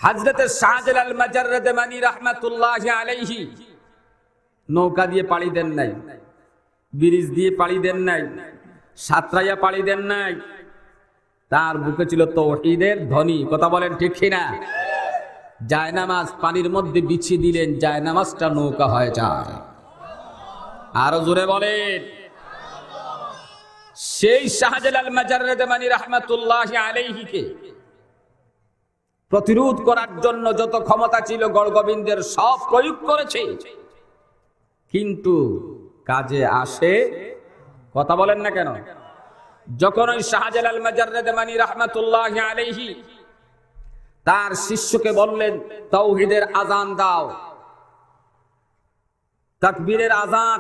হযরতে শাহজালাল মাজাররদ মানি রাহমাতুল্লাহি আলাইহি নৌকা দিয়ে পাড়ি দেন নাই, ব্রিজ দিয়ে পাড়ি দেন নাই, সাতরাইয়া পাড়ি দেন নাই। তার বুকে ছিল তাওহীদের ধ্বনি। কথা বলেন ঠিক কিনা? জায়নামাজ পানির মধ্যে বিছিয়ে দিলেন, জায়নামাজটা নৌকা হয়ে যায়। আরো জোরে বলেন। সেই শাহজালাল মাজাররদ মানি রাহমাতুল্লাহি আলাইহিকে প্রতিরোধ করার জন্য যত ক্ষমতা ছিল গড়গোবিন্দের সব প্রয়োগ করেছে, কিন্তু কাজে আসে। কথা বলেন না কেন? যখন ওই শাহজালাল মাজাররদ মানি রাহমাতুল্লাহি আলাইহি তার শিষ্যকে বললেন, তাওহীদের আযান দাও, তাকবীরের আযান,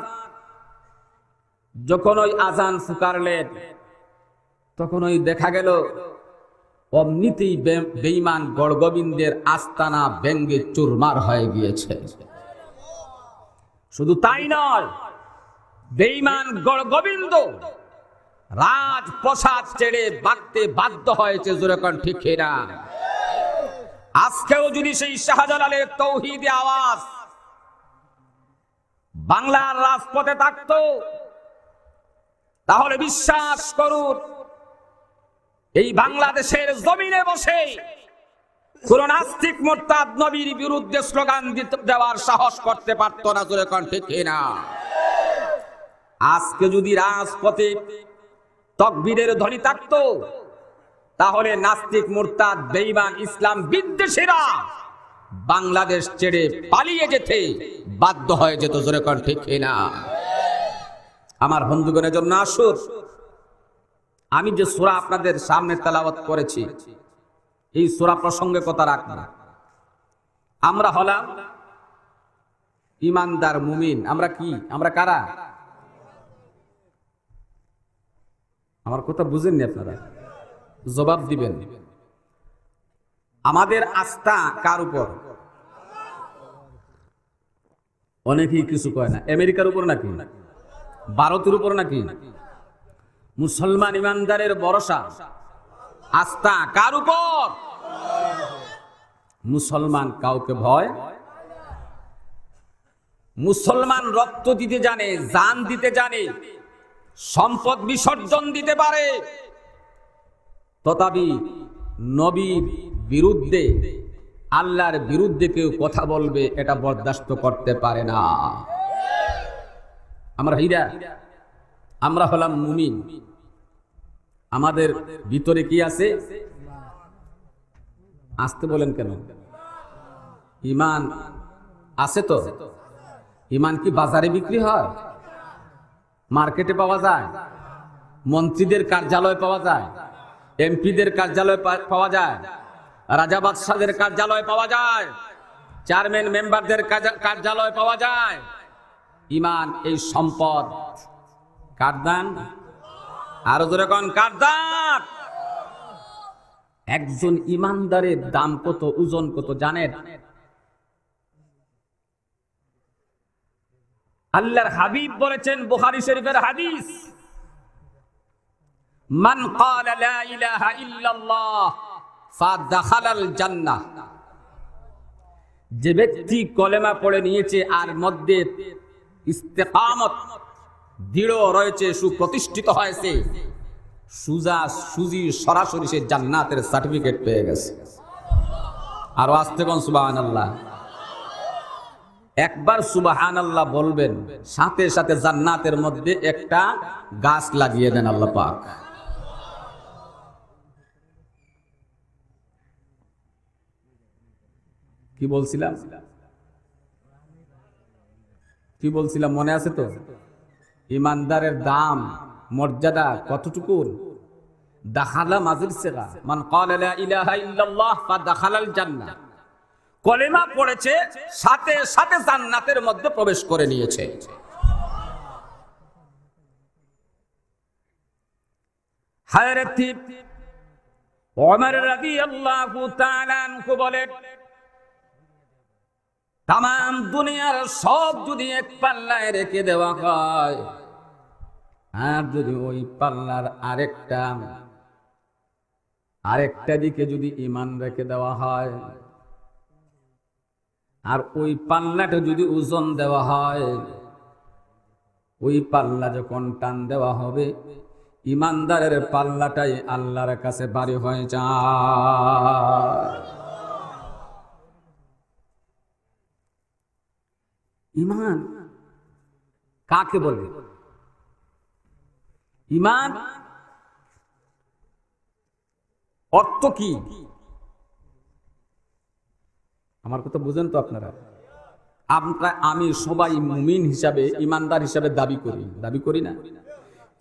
যখন ওই আযান ফুকারলেন তখন ওই দেখা গেল অমনিতেই বেঈমান গড়গোবিন্দের আস্তানা ব্যঙ্গে চুরমার হয়ে গিয়েছে। শুধু তাই নয়, বেঈমান গড়গোবিন্দ রাজপ্রাসাদ ছেড়ে ভাগতে বাধ্য হয়েছে। জোরে কোন ঠিক কিনা? আজকেও যদি সেই শাহজালালের তাওহীদি আওয়াজ বাংলার রাজপথে থাকতো, তাহলে বিশ্বাস করুন এই বাংলাদেশের জমিনে বসে কোন নাস্তিক মুরতাদ নবীর বিরুদ্ধে স্লোগান দেওয়ার সাহস করতে পারতো না। জোরে কোন ঠিক কিনা? আজকে যদি রাজপথে তাকবীরের ধ্বনি থাকতো, তাহলে নাস্তিক মুরতাদ বেঈমান ইসলাম বিদ্বেষীরা বাংলাদেশ ছেড়ে পালিয়ে যেতে বাধ্য হয়ে যেত। জোরে কোন ঠিক কিনা? আমার বন্ধুগণের জন্য আসুন, আমি যে সূরা আপনাদের সামনে তেলাওয়াত করেছি, এই সূরা প্রসঙ্গে কথা রাখব। আমরা হলাম ঈমানদার মুমিন। আমরা কি? আমরা কারা? আমার কথা বুঝেননি আপনারা? জবাব দিবেন। আমাদের আস্থা কার উপর? অনেকেই কিছু কয় না। আমেরিকার উপর নাকি? ভারতের উপর নাকি? মুসলমান ইমানদারের ভরসা আস্থা কার উপর? মুসলমান কাউকে ভয়, মুসলমান রক্ত দিতে জানে, জান দিতে জানে, সম্পদ বিসর্জন দিতে পারে, তথাপি নবীর বিরুদ্ধে, আল্লাহর বিরুদ্ধে কেউ কথা বলবে এটা বরদাস্ত করতে পারে না। আমরা হীরা, আমরা হলাম মুমিন। আমাদের ভিতরে কি আছে? আসতে বলেন কেন? ঈমান আছে তো? ঈমান কি বাজারে বিক্রি হয়? মার্কেটে পাওয়া যায়? মন্ত্রীদের কার্যালয়ে পাওয়া যায়? এমপিদের কার্যালয়ে পাওয়া যায়? রাজা বাদশাদের কার্যালয়ে পাওয়া যায়? চেয়ারম্যান মেম্বারদের কার্যালয়ে পাওয়া যায়? ঈমান এই সম্পদ কার দান? আরো জোরে কোন কার দান? একজন ঈমানদারের দাম কত, ওজন কত জানেন? আল্লাহর হাবিব বলেছেন, বুখারী শরীফের হাদিস, মান ক্বালা লা ইলাহা ইল্লাল্লাহ ফাদাখালাল জান্নাহ। যে ব্যক্তি কলেমা পড়ে নিয়েছে আর মধ্যে ইস্তেকামত দৃঢ় রয়েছে, সুপ্রতিষ্ঠিত হয়েছে, সুজা সুজি সরাসরি সে জান্নাতের সার্টিফিকেট পেয়ে গেছে। আর আস্তে কোন সুবহানাল্লাহ। একবার সুবহানাল্লাহ বলবেন, সাথে সাথে জান্নাতের মধ্যে একটা গাছ লাগিয়ে দেন আল্লাহ পাক। কি বলছিলাম? কি বলছিলাম মনে আছে তো? ঈমানদারের দাম, মর্যাদা কতটুকু? দাখালা মাজলিসা মান ক্বালা লা ইলাহা ইল্লাল্লাহ ফাদাখালাল জান্নাহ। কলেমা পড়েছে, সাথে সাথে জান্নাতের মধ্যে প্রবেশ করে নিয়েছে। হযরত ওমর রাদিয়াল্লাহু তাআলা আনহু বলেন, তাম দুনিয়ার সব যদি এক পাল্লায় রেখে দেওয়া হয়, আর যদি ওই পাল্লার আরেকটা দিকে যদি ঈমান রেখে দেওয়া হয়, আর ওই পাল্লাটা যদি ওজন দেওয়া হয়, ওই পাল্লা যখন টান দেওয়া হবে, ইমানদারের পাল্লাটাই আল্লাহর কাছে ভারী হয়ে যায়। ঈমান কাকে বলে? ঈমান অর্থ কি? আমার কথা বুঝেন তো আপনারা? আমি সবাই মুমিন হিসাবে, ইমানদার হিসাবে দাবি করি না?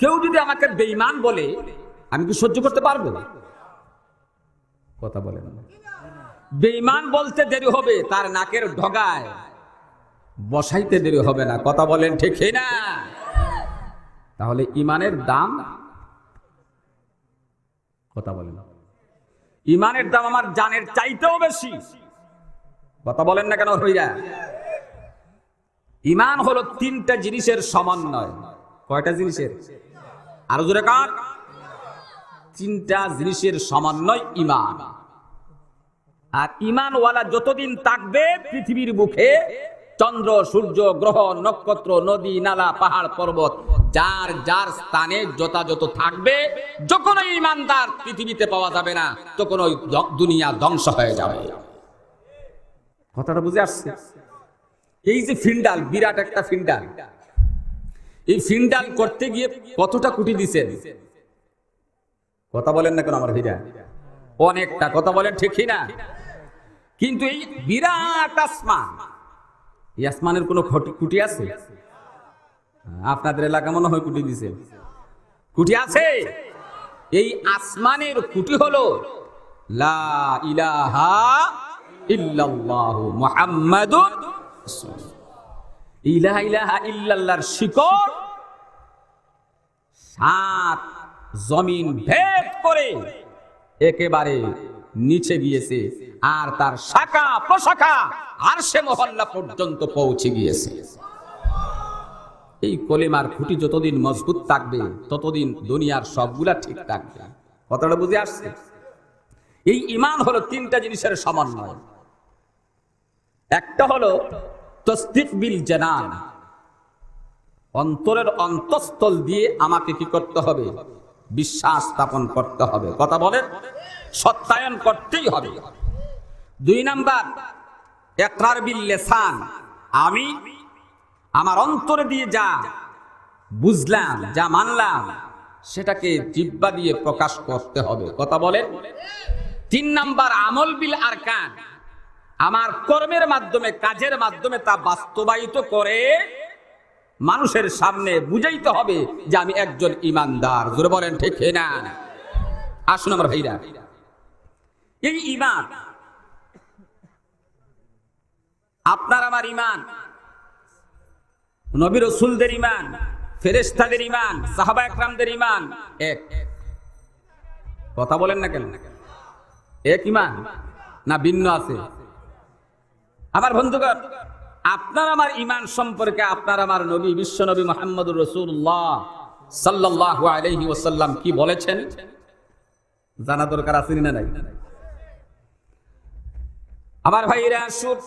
কেউ যদি আমাকে বেঈমান বলে, আমি কি সহ্য করতে পারবো? কথা বলেন। বেঈমান বলতে দেরি হবে, তার নাকের ঢগায় বসাইতে দেরি হবে না। কথা বলেন ঠিক না? তাহলে ঈমানের দাম, কথা বলেন, ঈমানের দাম আমার জানের চাইতেও বেশি। কথা বলেন না কেন হইরা? ঈমান হলো তিনটা জিনিসের সমন্বয়। কয়টা জিনিসের? আরো জোরে কান। তিনটা জিনিসের সমন্বয় ঈমান। আর ঈমানওয়ালা যতদিন থাকবে পৃথিবীর বুকে, চন্দ্র, সূর্য, গ্রহ, নক্ষত্র, নদী, নালা, পাহাড়, পর্বত, যার যার স্থানে যথাযথ থাকবে, যখন ওই ঈমানদার পৃথিবীতে পাওয়া যাবে না, তখন ওই দুনিয়া ধ্বংস হয়ে যাবে। কথাটা বুঝে আসছে? এই যে ফিন্ডাল, বিরাট একটা ফিন্ডাল, এই ফিন্ডাল করতে গিয়ে কতটা কুটি দিছেন? কথা বলেন না কেন আমার ভাইরা? অনেকটা। কথা বলেন ঠিক না? কিন্তু এই বিরাট আসমান, এই আসমানের কোনো কুটি আছে? আপনাদের এলাকা মনে হয় কুটি দিছে। কুটি আছে? এই আসমানের কুটি হলো লা ইলাহা ইল্লাল্লাহু মুহাম্মাদুর রাসূলুল্লাহ। লা ইলাহা ইল্লাল্লাহর শিকড় 7 জমিন ভেদ করে একেবারে নিচে গিয়েছে, আর তার শাখা প্রশাখা আরশে মহল্লা পর্যন্ত পৌঁছে গিয়েছে। এই কলিমার খুঁটি যতদিন মজবুত থাকবে, ততদিন দুনিয়ার সবগুলা ঠিক থাকবে। কথাটা বুঝে আসছে? এই ঈমান হলো তিনটা জিনিসের সমন্বয়। একটা হলো তাসদীক বিল জানান, অন্তরের অন্তঃস্থল দিয়ে আমাকে কি করতে হবে? বিশ্বাস স্থাপন করতে হবে। কথা বলেন, সত্যায়ন করতেই হবে। 2 নাম্বার ইকরার বিল লিসান, আমি আমার অন্তরে দিয়ে যা বুঝলাম, যা মানলাম, সেটাকে জিহ্বা দিয়ে প্রকাশ করতে হবে। কথা বলেন। 3 নাম্বার আমল বিল আরকান, আমার কর্মের মাধ্যমে, কাজের মাধ্যমে তা বাস্তবায়িত করে মানুষের সামনে বুঝাইতে হবে যে আমি একজন ঈমানদার। জোরে বলেন ঠিক না? আসুন আমার ভাইরা, এই ঈমান, আপনার আমার ঈমান, নবী রাসূলদের ঈমান, ফেরেশতাদের ঈমান, সাহাবা একরামদের ঈমান এক। কথা বলেন না কেন? এক ঈমান না ভিন্ন আছে? আমার বন্ধুগণ, আপনার আমার ঈমান সম্পর্কে আপনার আমার নবী, বিশ্ব নবী মুহাম্মদুর রাসূলুল্লাহ সাল্লাল্লাহু আলাইহি ওয়াসাল্লাম কি বলেছেন জানা দরকার আছে না নাই? আমার ভাইরা, আসুন,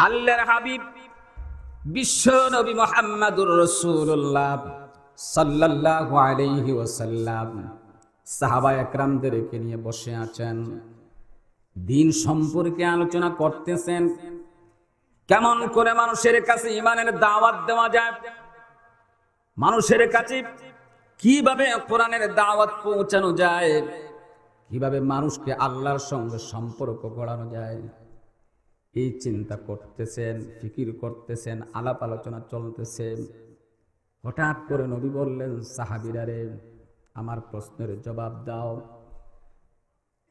আল্লাহর হাবিব বিশ্ব নবী মুহাম্মদুর রাসূলুল্লাহ সাল্লাল্লাহু আলাইহি ওয়াসাল্লাম সাহাবা একরামদেরকে নিয়ে বসে আছেন, দিন সম্পর্কে আলোচনা করতেছেন। কেমন করে মানুষের কাছে ঈমানের দাওয়াত দেওয়া যায়, মানুষের কাছে কিভাবে কোরআনের দাওয়াত পৌঁছানো যায়, কিভাবে মানুষকে আল্লাহর সঙ্গে সম্পর্ক গড়ানো যায়, এই চিন্তা করতেছেন, ফিকির করতেছেন, আলাপ আলোচনা চলতেছে। হঠাৎ করে নবী বললেন, সাহাবীরা রে, আমার প্রশ্নের জবাব দাও।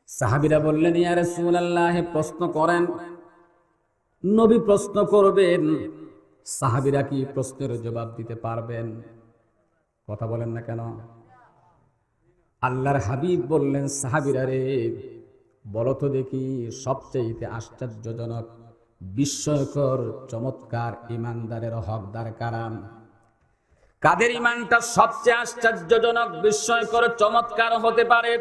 সাহাবীরা বললেন, ইয়া রাসূলুল্লাহ, প্রশ্ন করেন। নবী প্রশ্ন করবেন, সাহাবীরা কি প্রশ্নের জবাব দিতে পারবেন? কথা বলেন না কেন? আল্লাহর হাবিব বললেন, সাহাবীরা রে, বলো তো দেখি, সবচেয়ে আশ্চর্যজনক, বিস্ময়কর, চমৎকার ঈমানদারের হকদার কারা? কাদের ঈমানটা সবচেয়ে আশ্চর্যজনক, বিস্ময়কর, চমৎকার হতে পারে?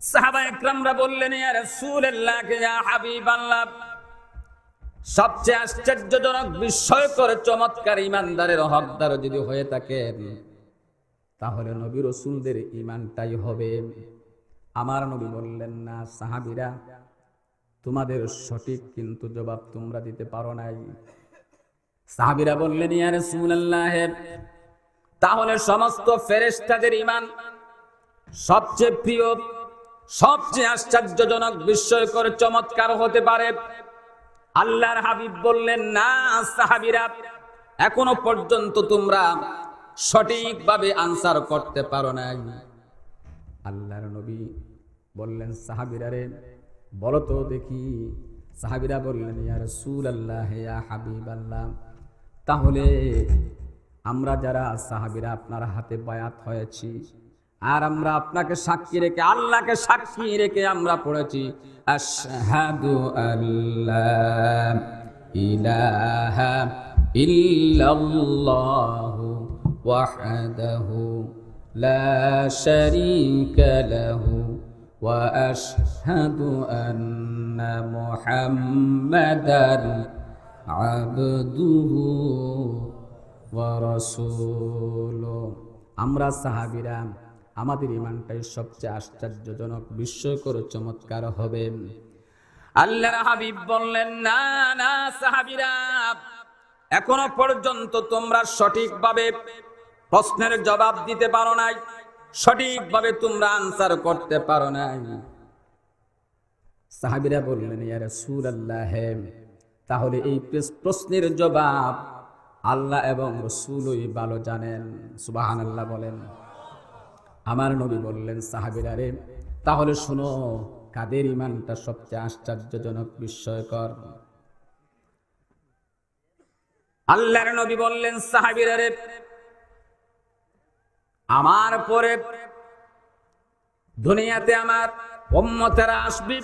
সাহাবা একরামরা বললেন, ইয়া রাসূলুল্লাহ, ইয়া হাবিবাল্লাহ, সবচেয়ে আশ্চর্যজনক, বিস্ময়কর, চমৎকার ইমানদারের হকদার যদি হয়ে থাকেন তাহলে নবী রাসূলদের ইমানটাই হবে। আমার নবী বললেন, না সাহাবীরা, তোমাদের সঠিক কিন্তু জবাব তোমরা দিতে পারো নাই। সাহাবীরা বললেন, ইয়া রাসূলুল্লাহ, তাহলে সমস্ত ফেরেশতাদের ঈমান সবচেয়ে প্রিয়, সবচেয়ে আশ্চর্যজনক, বিস্ময়কর, চমৎকার হতে পারে? আল্লাহর হাবিব বললেন, না সাহাবীরা, এখনো পর্যন্ত তোমরা সঠিকভাবে আনসার করতে পারো নাই। আল্লাহর নবী বললেন, সাহাবীরা রে বলো তো দেখি। সাহাবীরা বললেন, ইয়া রাসূলুল্লাহ, ইয়া হাবিবাল্লাহ, তাহলে আমরা যারা সাহাবীরা আপনার হাতে বায়াত হয়েছি আর আমরা আপনাকে সাক্ষী রেখে, আল্লাহকে সাক্ষী রেখে আমরা পড়েছি, আশহাদু আল্লা ইলাহা ইল্লাল্লাহু ওয়াহদাহু লা শারীকা লাহু ওয়া আশহাদু আন্না মুহাম্মাদান আবদুহু ওয়া রাসূলুহু। আমরা সাহাবীরা, আমাদের ঈমানটাই সবচেয়ে আশ্চর্যজনক, বিস্ময়কর, চমৎকার হবে। আল্লাহর হাবিব বললেন, না না সাহাবীরা, এখনো পর্যন্ত তোমরা সঠিকভাবে প্রশ্নের জবাব দিতে পারো নাই, সঠিকভাবে তোমরা আনসার করতে পারো নাই। সাহাবীরা বললেন, ইয়া রাসূলুল্লাহ, তাহলে এই প্রশ্নের জবাব আল্লাহ এবং রাসূলই ভালো জানেন। সুবহানাল্লাহ বলেন। আমার নবী বললেন, সাহাবীরা রে, তাহলে শুনো, কাদের ঈমানটা সবচেয়ে আশ্চর্যজনক, বিস্ময়কর? আল্লাহর নবী বললেন, সাহাবীরা রে, আমার পরে দুনিয়াতে আমার উম্মতেরা আসবে,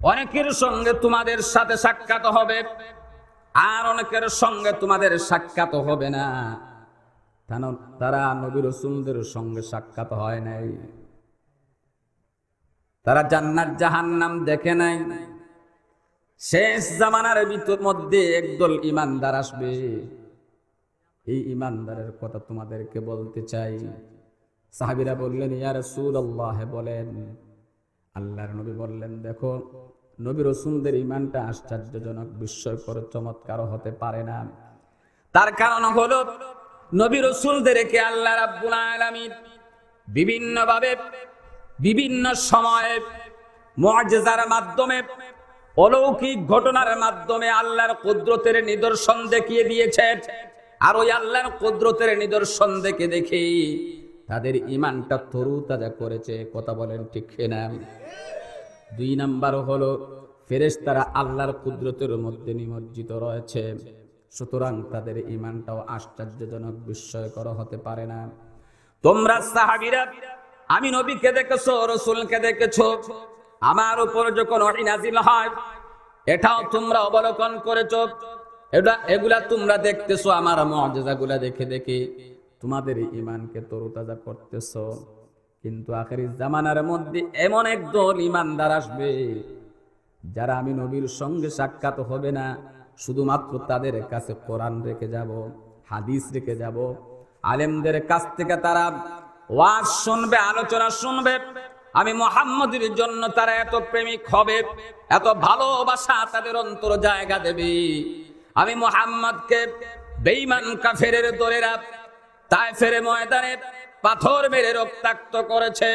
অনেকের সঙ্গে তোমাদের সাথে সাক্ষাৎ হবে আর অনেকের সঙ্গে তোমাদের সাক্ষাৎ হবে না। তারা নবী রাসূলদের সঙ্গে সাক্ষাৎ হয় নাই, তারা জান্নাত জাহান্নাম দেখে নাই। শেষ জামানার মধ্যে একদল ঈমানদার আসবে, এই ঈমানদারের কথা তোমাদেরকে বলতে চাই। সাহাবীরা বললেন, ইয়া রাসূলুল্লাহ, বলেন। আল্লাহর নবী বললেন, দেখো, নবী রাসূলদের ঈমানটা আশ্চর্যজনক, বিস্ময়কর, চমৎকার হতে পারে না। তার কারণ হলো, নবী রাসূলদেরকে আল্লাহ রাব্বুল আলামিন বিভিন্নভাবে, বিভিন্ন সময়ে, মুআজিজার মাধ্যমে, অলৌকিক ঘটনার মাধ্যমে আল্লাহর কুদরতের নিদর্শন দেখিয়ে দিয়েছে। আর ওই আল্লাহর কুদরতের নিদর্শন দেখে তাদের ঈমানটা তরুতাজা করেছে। কথা বলেন ঠিক কিনা? 2 নাম্বার হলো, ফেরেশতারা আল্লাহর কুদরতের মধ্যে নিমজ্জিত রয়েছে, সুতরাং তাদের ঈমানটাও আশ্চর্যজনক, বিস্ময়কর হতে পারে না। তোমরা সাহাবীরা, আমি নবীকে দেখেছো, রাসূলকে দেখেছো, আমার উপর যখন ওহী নাযিল হয় এটাও তোমরা অবলোকন করেছো, এগুলা তোমরা দেখতেছো, আমার মুআজিজাগুলা দেখে তোমাদের ঈমানকে তরুতাজা করতেছো। কিন্তু আখিরি জামানার মধ্যে এমন একদল ঈমানদার আসবে যারা আমি নবীর সঙ্গে সাক্ষাৎ হবে না, শুধুমাত্র তাদের কাছে কোরআন রেখে যাব, হাদিস রেখে যাব, আলেমদের কাছ থেকে তারা ওয়াজ শুনবে, আলোচনা শুনবে। আমি মুহাম্মদের জন্য তারা এত প্রেমিক হবে, এত ভালোবাসা তাদের অন্তর জায়গা দেবে। আমি মুহাম্মদকে বেঈমান কাফেরের দলেরা তায়েফের ময়দানে পাথর মেরে রক্তাক্ত করেছে,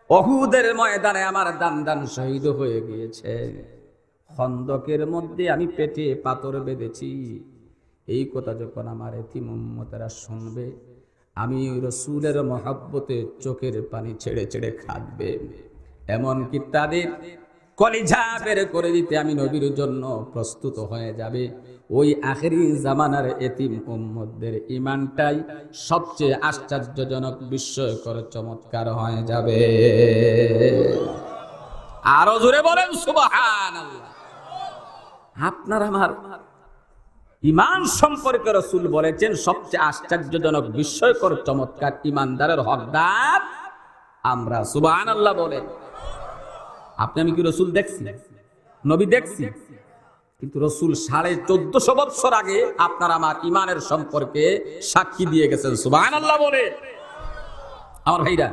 উহুদের ময়দানে আমার দান শহীদ হয়ে গিয়েছে, খন্দকের মধ্যে আমি পেটে পাথর বেঁধেছি। এই কথা যখন আমার এতিম উম্মতেরা শুনবে, আমি রাসূলের মহব্বতে চোখের পানি ছেড়ে ছেড়ে কাঁদবে। এমনকি তাদের কলিজা বের করে দিতে আমি নবীর জন্য প্রস্তুত হয়ে যাবে। ওই আখেরি জামানার এতিম উম্মতদের ঈমানটাই সবচেয়ে আশ্চর্যজনক, বিস্ময়কর, চমৎকার হয়ে যাবে। আরো জোরে বলেন সুবহানাল্লাহ। আপনার আমার ঈমান সম্পর্কে রাসূল বলেছেন, সবচেয়ে আশ্চর্যজনক, বিস্ময়কর, চমৎকার ঈমানদারের হকদার আমরা। সুবহানাল্লাহ বলে। আপনি আমি কি রসুল দেখছি? নবী দেখছি? কিন্তু রসুল 1450 বছর আগে আপনার আমার ইমানের সম্পর্কে সাক্ষী দিয়ে গেছেন। সুবহানাল্লাহ বলে। আমার ভাইরা,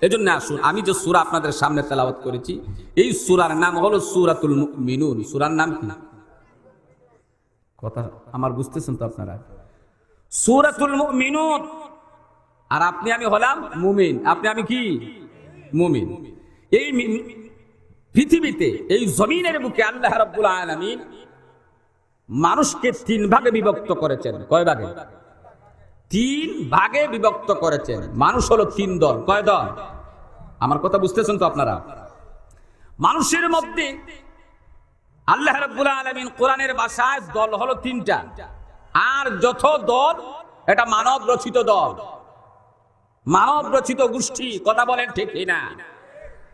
এজন্য আসুন, আমি যে সূরা আপনাদের সামনে তেলাওয়াত করেছি, এই সূরার নাম হলো সূরাতুল মুমিনুন। সূরার নাম কি? কথা আমার বুঝতেছেন তো আপনারা? সূরাতুল মুমিনুন। আর আপনি আমি হলাম মুমিন। আপনি আমি কি? মুমিন। এই পৃথিবীতে, এই জমিনের বুকে আল্লাহ রাব্বুল আলামিন মানুষকে 3 ভাগে বিভক্ত করেছেন। কয় ভাগে? 3 ভাগে বিভক্ত করেছেন। মানুষ হলো 3 দল। কয় দল? আমার কথা বুঝতেছেন তো আপনারা? মানুষের মধ্যে আল্লাহ রাব্বুল আলামিন কোরআনের ভাষায় দল হলো 3টা। আর যত দল, এটা মানব রচিত দল, মানব রচিত গোষ্ঠী। কথা বলেন ঠিক কিনা?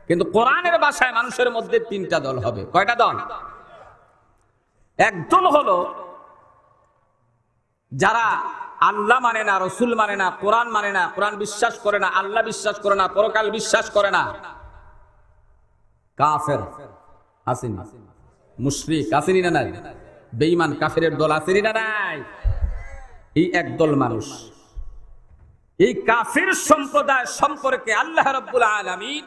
কিন্তু কোরআনের ভাষায় মানুষের মধ্যে 3টা দল হবে। কয়টা দল? এক দল হলো যারা আল্লাহ মানে না, রসুল মানে না, কোরআন মানে না, কোরআন বিশ্বাস করে না, আল্লাহ বিশ্বাস করে না, পরকাল বিশ্বাস করে না। কাফের আসেনি, মুশরিক আসেনি না নাই, বেঈমান কাফেরের দল আসেনি না নাই। এই একদল মানুষ, এই কাফের সম্প্রদায় সম্পর্কে আল্লাহ রাব্বুল আলামিন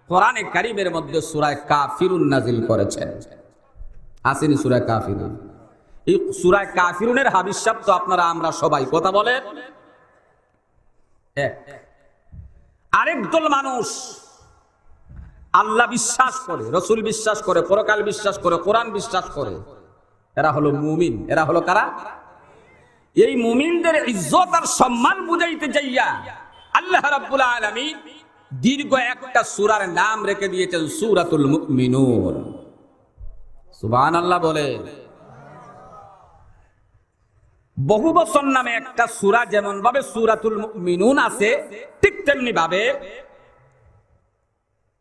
কোরআনে কারীমের মধ্যে সূরা কাফিরুন নাযিল করেছেন। আসেনি সূরা কাফিরুন? এই সূরা কাফিরুনের হাদিস শব্দ আপনারা আমরা সবাই কথা বলেন। এক। আরেক দল মানুষ আল্লাহ বিশ্বাস করে, রসুল বিশ্বাস করে, পরকাল বিশ্বাস করে, কোরআন বিশ্বাস করে। এরা হলো মুমিন। এরা হলো কারা? এই মুমিনদের ইজ্জত আর সম্মান বুঝাইতে যাইয়া আল্লাহ রাব্বুল আলামিন দীর্ঘ একটা সূরার নাম রেখে দিয়েছেন সূরাতুল মুমিনুন। সুবহানাল্লাহ বলে। বহু বছর নামে একটা সূরা যেমন ভাবে সূরাতুল মুমিনুন আছে, ঠিক তেমনি ভাবে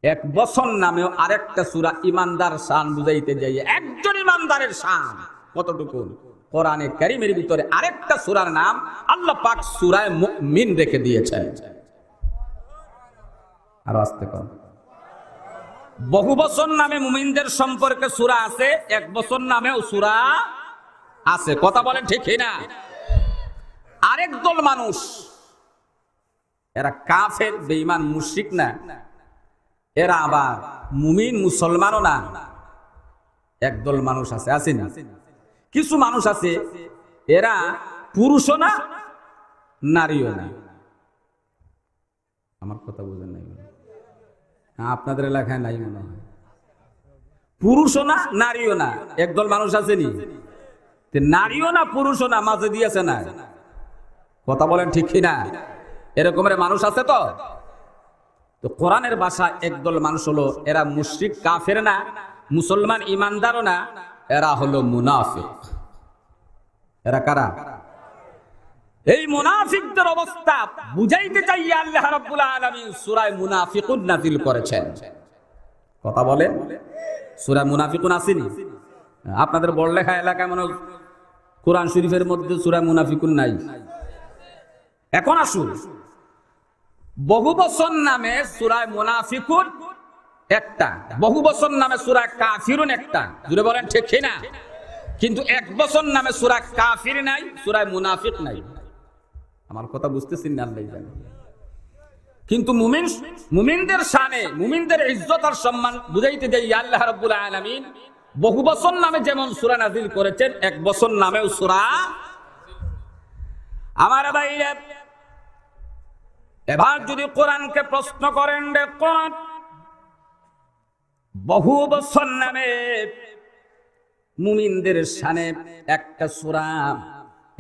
এক বছর নামেও আরেকটা সূরা ইমানদার শান বুঝাইতে যাই। একজন ইমানদারের শান কতটুকু, কোরআনে কারীমের ভিতরে আরেকটা সূরার নাম আল্লাহ পাক সূরা মুমিন রেখে দিয়েছেন। আর আস্তে কর। বহু বছর নামে মুমিনদের সম্পর্কে সূরা আছে, এক বছর নামেও সূরা আছে। কথা বলেন ঠিক না? আরেক দল মানুষ, এরা কাফের, বেঈমান, মুশরিক না, এরা আবার মুমিন মুসলমানও না। একদল মানুষ আছে, আছে না? কিছু মানুষ আছে, এরা পুরুষও না, নারীও না। আমার কথা বুঝেন নাই? আপনাদের এলাকায় নাই মনে হয়। পুরুষও না, নারীও না, একদল মানুষ আসেনি। নারীও না, পুরুষও না, মাঝে দিয়েছে না। কথা বলেন ঠিক কিনা? এরকমের মানুষ আছে তো। তো কোরআনের ভাষা একদল মানুষ হলো, এরা মুশরিক কাফের না, মুসলমান ইমানদারও না, এরা হলো মুনাফিক। এরা কারা? এই মুনাফিকদের অবস্থা বুঝাইতে চাই আল্লাহ রাব্বুল আলামিন সূরা মুনাফিকুন নাযিল করেছেন। কথা বলে। সূরা মুনাফিকুন আসেনি? আপনাদের বড়লেখা এলাকায় মনে কোরআন শরীফের মধ্যে সূরা মুনাফিকুন নাই। এখন আসুন, বহু বছর নামে সূরা মুনাফিকুন একটা, বহু বছর নামে সূরা কাফিরুন একটা। জুড়ে বলেন ঠিক কিনা? কিন্তু এক বছর নামে সূরা কাফির নাই, সূরা মুনাফিক নাই। আমার কথা বুঝতেছেন না? আল্লাহ জানে। কিন্তু মুমিনদের শানে, মুমিনদের ইজ্জত আর সম্মান বুঝাইতে যাই আল্লাহ রাব্বুল আলামিন বহু বছর নামে যেমন সূরা নাযিল করেছেন, এক বছর নামেও সূরা। আমার ভাইরা, এবার যদি কোরআনকে প্রশ্ন করেন, কোরআন বহু বছর নামে মুমিনদের শানে একটা সূরা,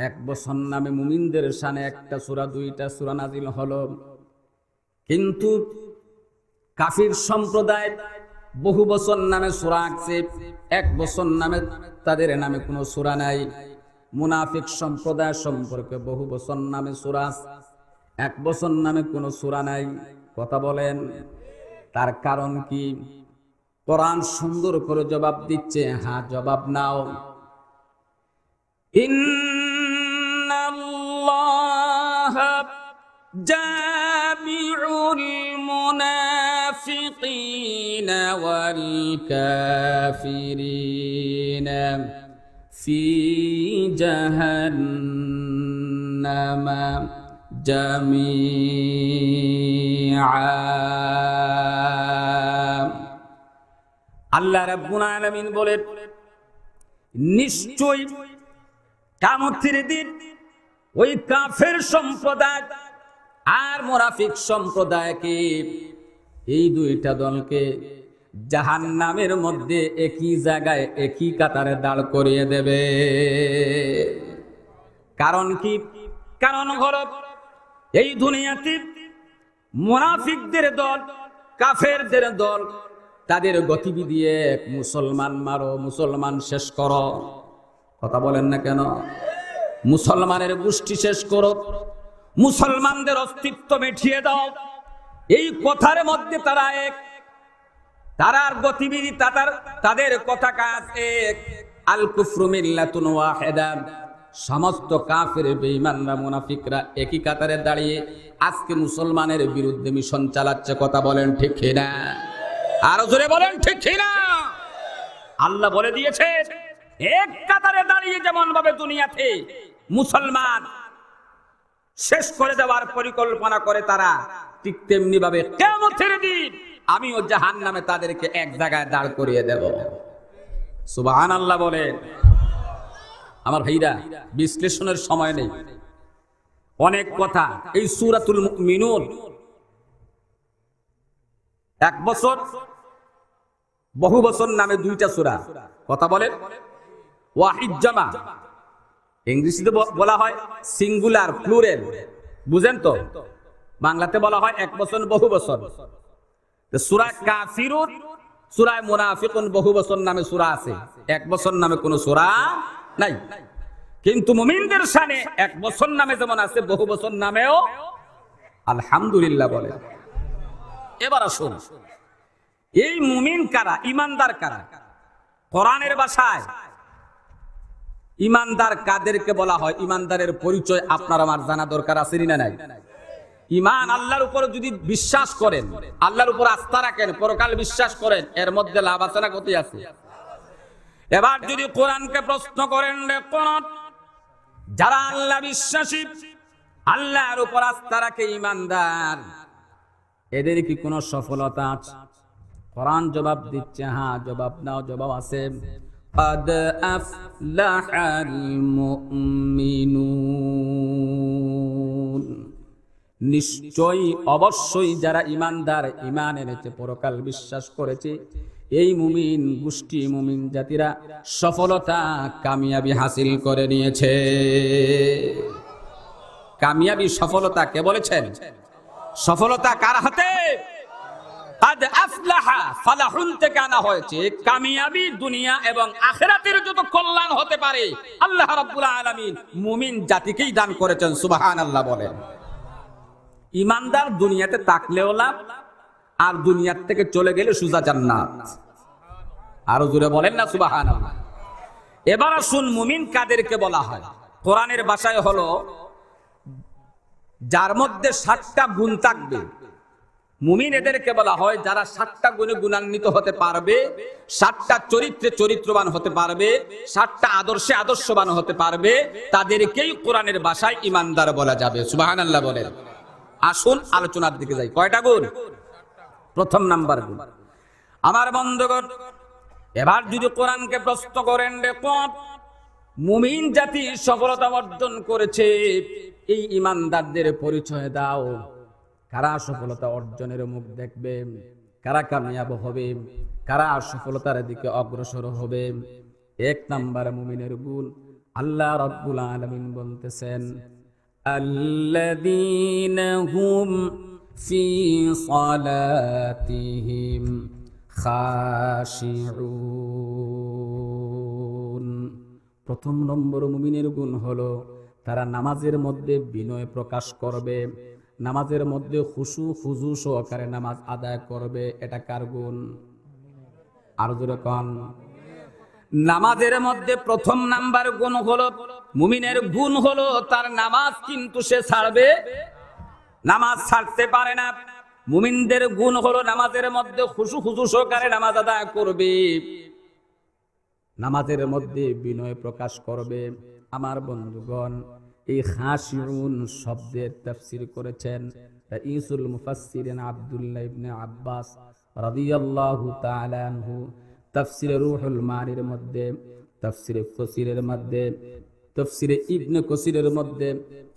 এক বছর নামে মুমিনদের শানে একটা সূরা, 2টা সূরা নাযিল হলো। কিন্তু কাফির সম্প্রদায় বহু বছর নামে সূরা আছে, এক বছর নামে তাদের নামে কোনো সূরা নাই। মুনাফিক সম্প্রদায় সম্পর্কে বহু বছর নামে সূরা, এক বছর নামে কোনো সূরা নাই। কথা বলেন, তার কারণ কি? কোরআন সুন্দর করে জবাব দিচ্ছে। হ্যাঁ, জবাব নাও। ইন্নাল্লাহা জামিউল মুনাফিকিনা والكافرين في جهنم جميعا আল্লাহ রাব্বুল আলামিন বলেন নিশ্চয় কিয়ামতের দিন ওই কাফের সম্প্রদায় আর মুনাফিক সম্প্রদায়কে এই দুইটা দলকে জাহান্নামের মধ্যে একই জায়গায় একই কাতারে দাঁড় করিয়ে দেবে। কারণ কি? কারণ হলো এই দুনিয়াতে মুনাফিকদের দল, কাফেরদের দল, তাদের গতিবিধি এক, মুসলমান মারো, মুসলমান শেষ করো। কথা বলেন না কেন? মুসলমানের গোষ্ঠী শেষ করো, মুসলমানদের অস্তিত্ব মিটিয়ে দাও, এই কথার মধ্যে তারা এক। তারার গতিবিধি, তাদের কথা কাজ এক। আল কুফরু মিল্লাতুন ওয়াহিদা। সমস্ত কাফের বেঈমানরা মুনাফিকরা একই কাতারে দাঁড়িয়ে আজকে মুসলমানের বিরুদ্ধে মিশন চালাচ্ছে। কথা বলেন ঠিক কিনা? আরো জোরে বলেন ঠিক কিনা? আল্লাহ বলে দিয়েছে এক কাতারে দাঁড়িয়ে যেমন ভাবে দুনিয়াতে মুসলমান শেষ করে দেওয়ার পরিকল্পনা করে তারা, ঠিক তেমনি ভাবে কিয়ামতের দিন আমিও জাহান্নামে তাদেরকে এক জায়গায় দাঁড় করিয়ে দেব। সুবহানাল্লাহ বলেন। আমার ভাইরা, বিশ্লেষণের সময় নেই, অনেক কথা। এই সূরাতুল মুমিনুন 1 বছর বহু বছর নামে দুইটা সূরা। কথা বলেন। ওয়াহিদ জামা, ইংরেজিতে বলা হয় সিঙ্গুলার, প্লুরাল, বুঝেন তো? বাংলাতে বলা হয় 1 বছর বহু বছর। সূরা কাফিরুন, সূরা মুনাফিকুন বহু বছর নামে সূরা আছে, 1 বছর নামে কোনো সূরা নাই। কিন্তু মুমিনদের শানে 1 বছর নামে যেমন আছে, বহু বছর নামেও আলহামদুলিল্লাহ বলে। এবার আসুন, এই মুমিন কারা, ইমানদার কারা? কোরআনের ভাষায় ইমানদার কাদেরকে বলা হয়? ইমানদারের পরিচয় আপনার আমার জানা দরকার আছে না নাই? ঈমান, আল্লাহর উপর যদি বিশ্বাস করেন, আল্লাহর উপর আস্থা রাখেন, পরকাল বিশ্বাস করেন, এর মধ্যে লাভ আছে না ক্ষতি আছে? এবার যদি কোরআনকে প্রশ্ন করেন, কোরআন যারা আল্লাহ বিশ্বাসী, আল্লাহর উপর আস্থা রাখে, ঈমানদার, এদের কি কোনো সফলতা আছে? কোরআন জবাব দিচ্ছে হ্যাঁ। জবাব নাও, জবাব আছে। قد أفلح المؤمنون। নিশ্চয়ই অবশ্যই যারা ইমানদার, ঈমান এনেছে, পরকাল বিশ্বাস করেছে, এই মুমিন গোষ্ঠী, মুমিন জাতিরা সফলতা, কামিয়াবি হাসিল করে নিয়েছে। কামিয়াবি, সফলতা কে বলেছেন? সফলতা কার হাতে? قد أفلح, ফালাহুন থেকে আনা হয়েছে। কামিয়াবি দুনিয়া এবং আখিরাতের যত কল্যাণ হতে পারে আল্লাহ রাব্বুল আলামিন মুমিন জাতিকেই দান করেছেন। সুবহানাল্লাহ বলেন। ইমানদার দুনিয়াতে থাকলেও লাভ, আর দুনিয়ার থেকে চলে গেলে সুজা জান্নাত। আরো জোরে বলেন না সুবহানাল্লাহ। এবার আসুন, মুমিন কাদেরকে বলা হয়? কোরআনের ভাষায় হলো যার মধ্যে 7টা গুণ থাকবে। মুমিন এদেরকে বলা হয় যারা 7টা গুণে গুণান্বিত হতে পারবে, 7টা চরিত্রে চরিত্রবান হতে পারবে, 7টা আদর্শে আদর্শবান হতে পারবে, তাদেরকেই কোরআনের ভাষায় ইমানদার বলা যাবে। সুবহানাল্লাহ বলেন। আসুন আলোচনার দিকে যাই। কয়টা গুণ? প্রথম নাম্বার গুণ। আমার বন্ধুগণ, এবার যদি কোরআনকে প্রশ্ন করেন, দেখুন মুমিন জাতি সফলতা অর্জন করেছে, এই ইমানদারদের পরিচয় দাও। কারা সফলতা অর্জনের মুখ দেখবে, কারা কামিয়াব হবে, কারা সফলতার দিকে অগ্রসর হবে? 1 নাম্বার মুমিনের গুণ, আল্লাহ রাব্বুল আলামিন বলতেছেন আল্লাযীনা হুম ফি সালাতিহিম খাশিউন। প্রথম নম্বর মুমিনের গুণ হলো তারা নামাজের মধ্যে বিনয় প্রকাশ করবে, নামাজের মধ্যে খুশু খুজু সহকারে নামাজ আদায় করবে। এটা কার গুণ? আরো জোরে কোন। নামাজের মধ্যে প্রথম নাম্বার গুণ হলো, মুমিনের গুণ হলো তার নামাজ কিন্তু সে ছাড়বে, নামাজ ছাড়তে পারে না। মুমিনদের গুণ হলো নামাজের মধ্যে খুশু খুশু সহকারে নামাজ আদায় করবে, নামাজের মধ্যে বিনয় প্রকাশ করবে। আমার বন্ধুগণ, এই খাশিউন শব্দের তাফসীর করেছেন রাইসুল মুফাসসিরিন আব্দুল্লাহ ইবনে আব্বাস রাদিয়াল্লাহু তাআলা আনহু। তাফসীরে রূহুল মানির মধ্যে, তাফসীরে কাসিরের মধ্যে, তাফসীরে ইবনে কাসিরের মধ্যে,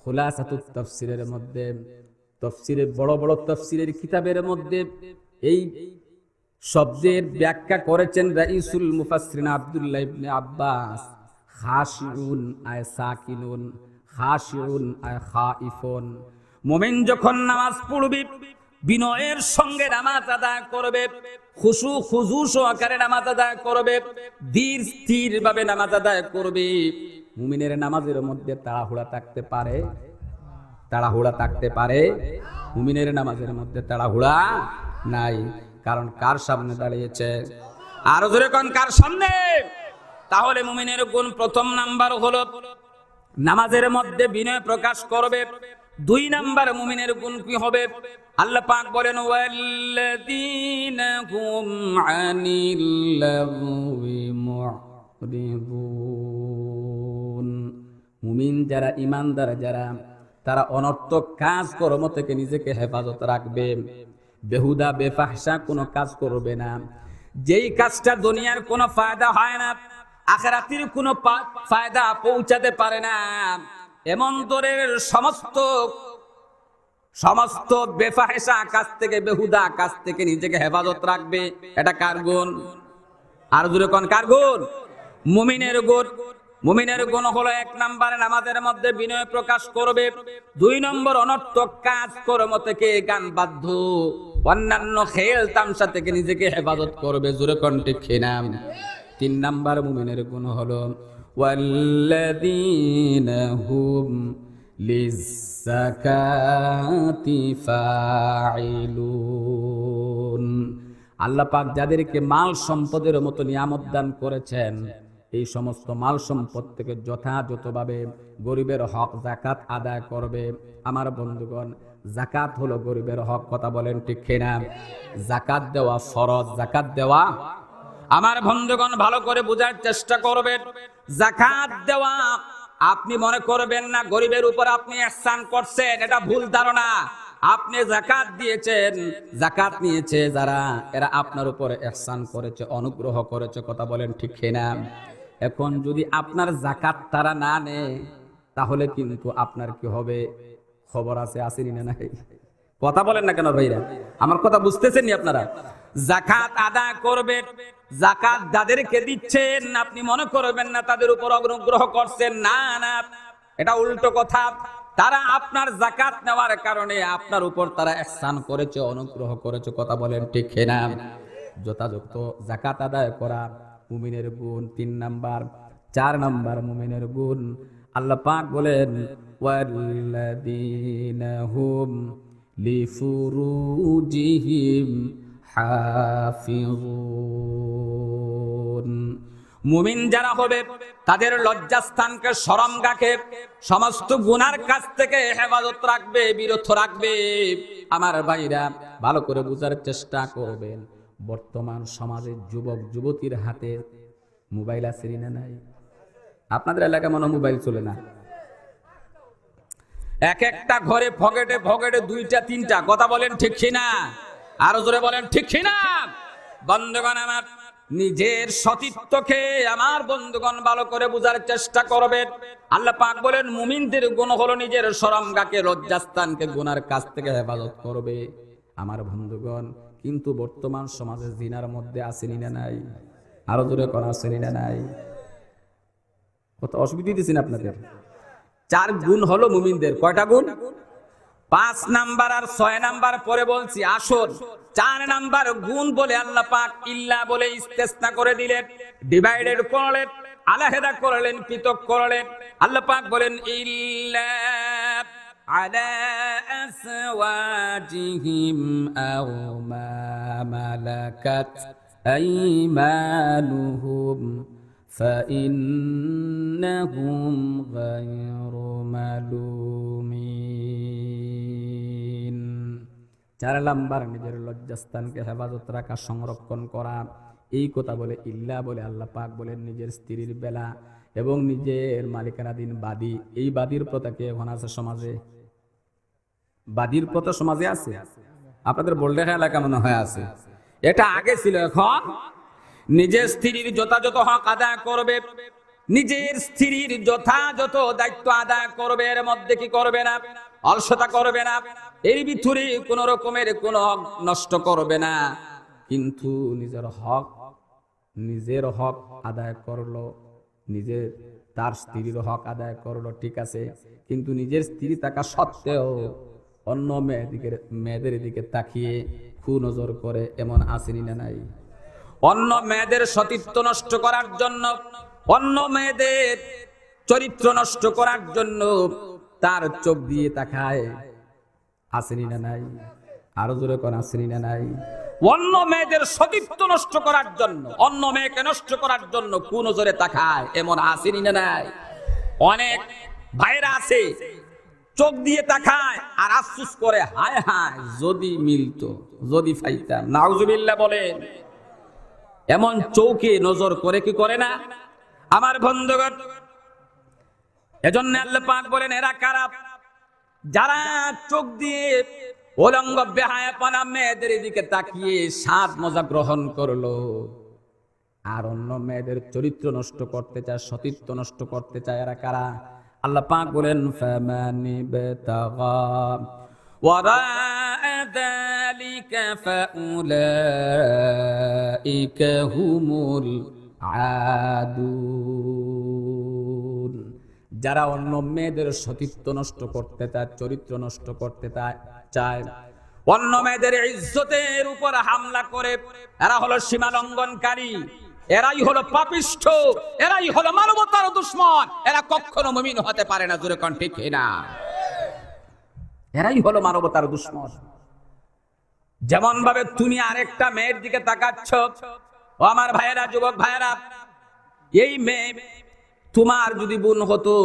খুলাসাতুত তাফসীরের মধ্যে, তাফসীরে বড় বড় তাফসীরের কিতাবের মধ্যে এই শব্দের ব্যাখ্যা করেছেন রাইসুল মুফাসসিরিন আব্দুল্লাহ ইবনে আব্বাস। খাশিউন আয় সাকিনুন, খাশিউন আয় খাইফুন। মুমিন যখন নামাজ পড়বে, বিনয়ের সঙ্গে নামাজ আদায় করবে, খুশু খুজু সহকারে নামাজ আদায় করবে, ধীর স্থির ভাবে নামাজ আদায় করবে। মুমিনের নামাজের মধ্যে তাড়াহুড়া থাকতে পারে, তাড়াহুড়া থাকতে পারে। মুমিনের নামাজের মধ্যে তাড়াহুড়া নাই, কারণ কার সামনে দাঁড়িয়েছে? আরো জোরে কোন কার সামনে? তাহলে মুমিনের গুণ প্রথম নাম্বার হলো নামাজের মধ্যে বিনয় প্রকাশ করবে। 2 নাম্বার মুমিনের গুণ কি হবে? আল্লাহ পাক বলেন ওয়াল্লাযীনা হুম আনিল লাগwi মুরিদুন। মুমিন যারা, ঈমানদার যারা, তারা অনর্থক কাজ কর্ম থেকে নিজেকে হেফাজত রাখবে, বেহুদা বেফাহসা কোনো কাজ করবে না। যেই কাজটা দুনিয়ার কোনো ফায়দা হয় না, আখিরাতের কোনো ফায়দা পৌঁছাতে পারে না, এমন ধরনের সমস্ত বেফাহসা কাজ থেকে, বেহুদা কাজ থেকে নিজেকে হেফাজত রাখবে। এটা কার গুণ? আর জোরে কোন কার গুণ? মুমিনের গুণ। মুমিনের গুণ হলো 1 নম্বরে নামাজের মধ্যে বিনয় প্রকাশ করবে, 2 নম্বর অনর্থক কাজ কর্ম থেকে, গান বাদ্য অন্যান্য খেল তামসা থেকে নিজেকে হেফাজত করবে। জোরে কোন ঠিক কিনা? 3 নম্বর মুমিনের গুণ হলো ওয়াল্লাযীনা হুম লিয-যাকাতি ফাঈলুন। আল্লাহ পাক যাদেরকে মাল সম্পদের মতো নিয়ামত দান করেছেন, এই সমস্ত মাল সম্পদ থেকে যথাযথভাবে গরিবের হক যাকাত আদায় করবে। আমার বন্ধুগণ, যাকাত হলো গরিবের হক। কথা বলেন ঠিক কিনা? যাকাত দেওয়া ফরজ, যাকাত দেওয়া। আমার বন্ধুগণ, ভালো করে বোঝার চেষ্টা করবেন। যাকাত দেওয়া, আপনি মনে করবেন না গরিবের উপর আপনি ইহসান করছেন, এটা ভুল ধারণা। আপনি যাকাত দিয়েছেন, যাকাত নিয়েছে যারা, এরা আপনার উপর ইহসান করেছে, অনুগ্রহ করেছে। কথা বলেন ঠিক কিনা? এখন যদি আপনার যাকাত তারা না নেয়, তাহলে কিন্তু আপনার কি হবে? খবর আছে, আসেনি না নাই? কথা বলেন না কেন ভাইরা? আমার কথা বুঝতেছেন নি আপনারা? যাকাত আদায় করবেন। যাকাত যাদেরকে দিচ্ছেন, আপনি মনে করবেন না তাদের উপর অনুগ্রহ করছেন, না না, এটা উল্টো কথা। তারা আপনার যাকাত নেওয়ার কারণে আপনার উপর তারা ইহসান করেছে, অনুগ্রহ করেছে। কথা বলেন ঠিক কিনা? যথাযথ যাকাত আদায় করা মুমিনের গুণ 3 নাম্বার। 4 নাম্বার মুমিনের গুণ, আল্লাহ পাক বলেন ওয়াল্লাযীনা হুম লিফুরুজিহিম হাফিজুন। মুমিন যারা হবে, তাদের লজ্জাস্থানকে, শরমগাকে, সমস্ত গুনার কাছ থেকে হেফাজত রাখবে, বিরত রাখবে। আমার ভাইরা, ভালো করে বুঝার চেষ্টা করবেন। বর্তমান সমাজের যুবক যুবতীর হাতে মোবাইল আছে না নাই? আপনাদের এলাকায় মনে মোবাইল চলে না? এক একটা ঘরে পকেটে পকেটে 2টা 3টা। কথা বলেন ঠিক কিনা? আরো জোরে বলেন ঠিক কিনা? বন্ধুগণ আমার, নিজের সতীত্বকে আমার বন্ধুগণ ভালো করে বুঝার চেষ্টা করবেন। আল্লাহ পাক বলেন মুমিনদের গুণ হলো নিজের শরমগাকে, লজ্জাস্থানকে গুনার কাছ থেকে হেফাজত করবে। আমার বন্ধুগণ, কিন্তু বর্তমান সমাজে জিনার মধ্যে আসেনি না নাই? আরো জোরে করা আসেনি না নাই? কত অসুবিধা দিচ্ছেন আপনাদের। 4 গুণ হলো মুমিনদের। কয়টা গুণ? 5 নাম্বার আর 6 নাম্বার পরে বলছি। আসুন 4 নাম্বার গুণ বলে আল্লাহ পাক ইল্লা বলে ইস্তেসনা করে দিলেন, ডিভাইডেড করলেন, আলাদা করলেন, পৃথক করলেন। আল্লাহ পাক বলেন ইল্লা আলা আসওয়াজিহিম আও মা মালাকাত আইমানুহুম فإنهم غير ملومين। 4 নাম্বার নিজের লজ্জাস্থানকে হেফাজত রাখা, সংরক্ষণ করা। এই কথা বলে ইল্লা বলে আল্লাহ পাক বলেন নিজের স্ত্রীর বেলা এবং নিজের মালিকানাধীন বাদী। এই বাদীর প্রথা কি এখন আছে সমাজে? বাদীর প্রথা সমাজে আছে? আপনাদের বোল্ডেখা এলাকা মনে হয় আছে। এটা আগে ছিল, এখন নিজের স্ত্রীর যথাযথ হক আদায় করবে, নিজের স্ত্রীর যথাযথ দায়িত্ব আদায় করবে। এর মধ্যে কি করবে না? অলসতা করবে না, এর ভিতরে কোন রকমের কোন হক নষ্ট করবে না। কিন্তু নিজের হক আদায় করলো, নিজের তার স্ত্রীর হক আদায় করলো, ঠিক আছে, কিন্তু নিজের স্ত্রী থাকা সত্ত্বেও অন্য মেয়েদের দিকে তাকিয়ে কুনজর করে, এমন আসেনি না নাই? অন্য মেয়েদের সতীত্ব নষ্ট করার জন্য, অন্য মেয়েদের চরিত্র নষ্ট করার জন্য তার চোখ দিয়ে তাকায়, আসেনি না নাই? আরো জোরে কোন আসেনি না নাই? অন্য মেয়েদের সতীত্ব নষ্ট করার জন্য, অন্য মেয়েকে নষ্ট করার জন্য কুনজরে তাকায়, এমন আসেনি না নাই? অনেক ভাইরা আছে চোখ দিয়ে তাকায় আর আফসোস করে, হায় হায় যদি মিলতো, যদি পাইতাম। নাউজুবিল্লাহ বলেন। এমন চোখে নজর করে কি করে না আমার বন্ধুগণ? এজন্য আল্লাহ পাক বলেন এরা কারা? যারা চোখ দিয়ে উলঙ্গ বেহায়াপনা মেয়েদের দিকে তাকিয়ে স্বাদ মজা গ্রহণ করলো আর অন্য মেয়েদের চরিত্র নষ্ট করতে চায়, সতীত্ব নষ্ট করতে চায়, এরা কারা? আল্লাহ পাক বলেন ফামানি বাতাগা ওয়ারা'a যালিকা ফাউলাইকা হুমুল আদুন। যারা অন্য মেয়েদের সতীত্ব নষ্ট করতে চায়, চরিত্র নষ্ট করতে চায়, অন্য মেয়েদের ইজ্জতের উপর হামলা করে, এরা হলো সীমা লঙ্ঘনকারী, এরাই হলো পাপিষ্ঠ, এরাই হলো মানবতার দুশমন। এরা কখনো মুমিন হতে পারে না। জোরে কোন ঠিক না? এরাই হলো মানবতার দুশমন। যেমন ভাবে তুমি আরেকটা মেয়ের দিকে তাকাচ্ছ, ও আমার ভাইয়েরা, যুবক ভাইয়েরা, এই মেয়ে তোমার যদি বোন হতো,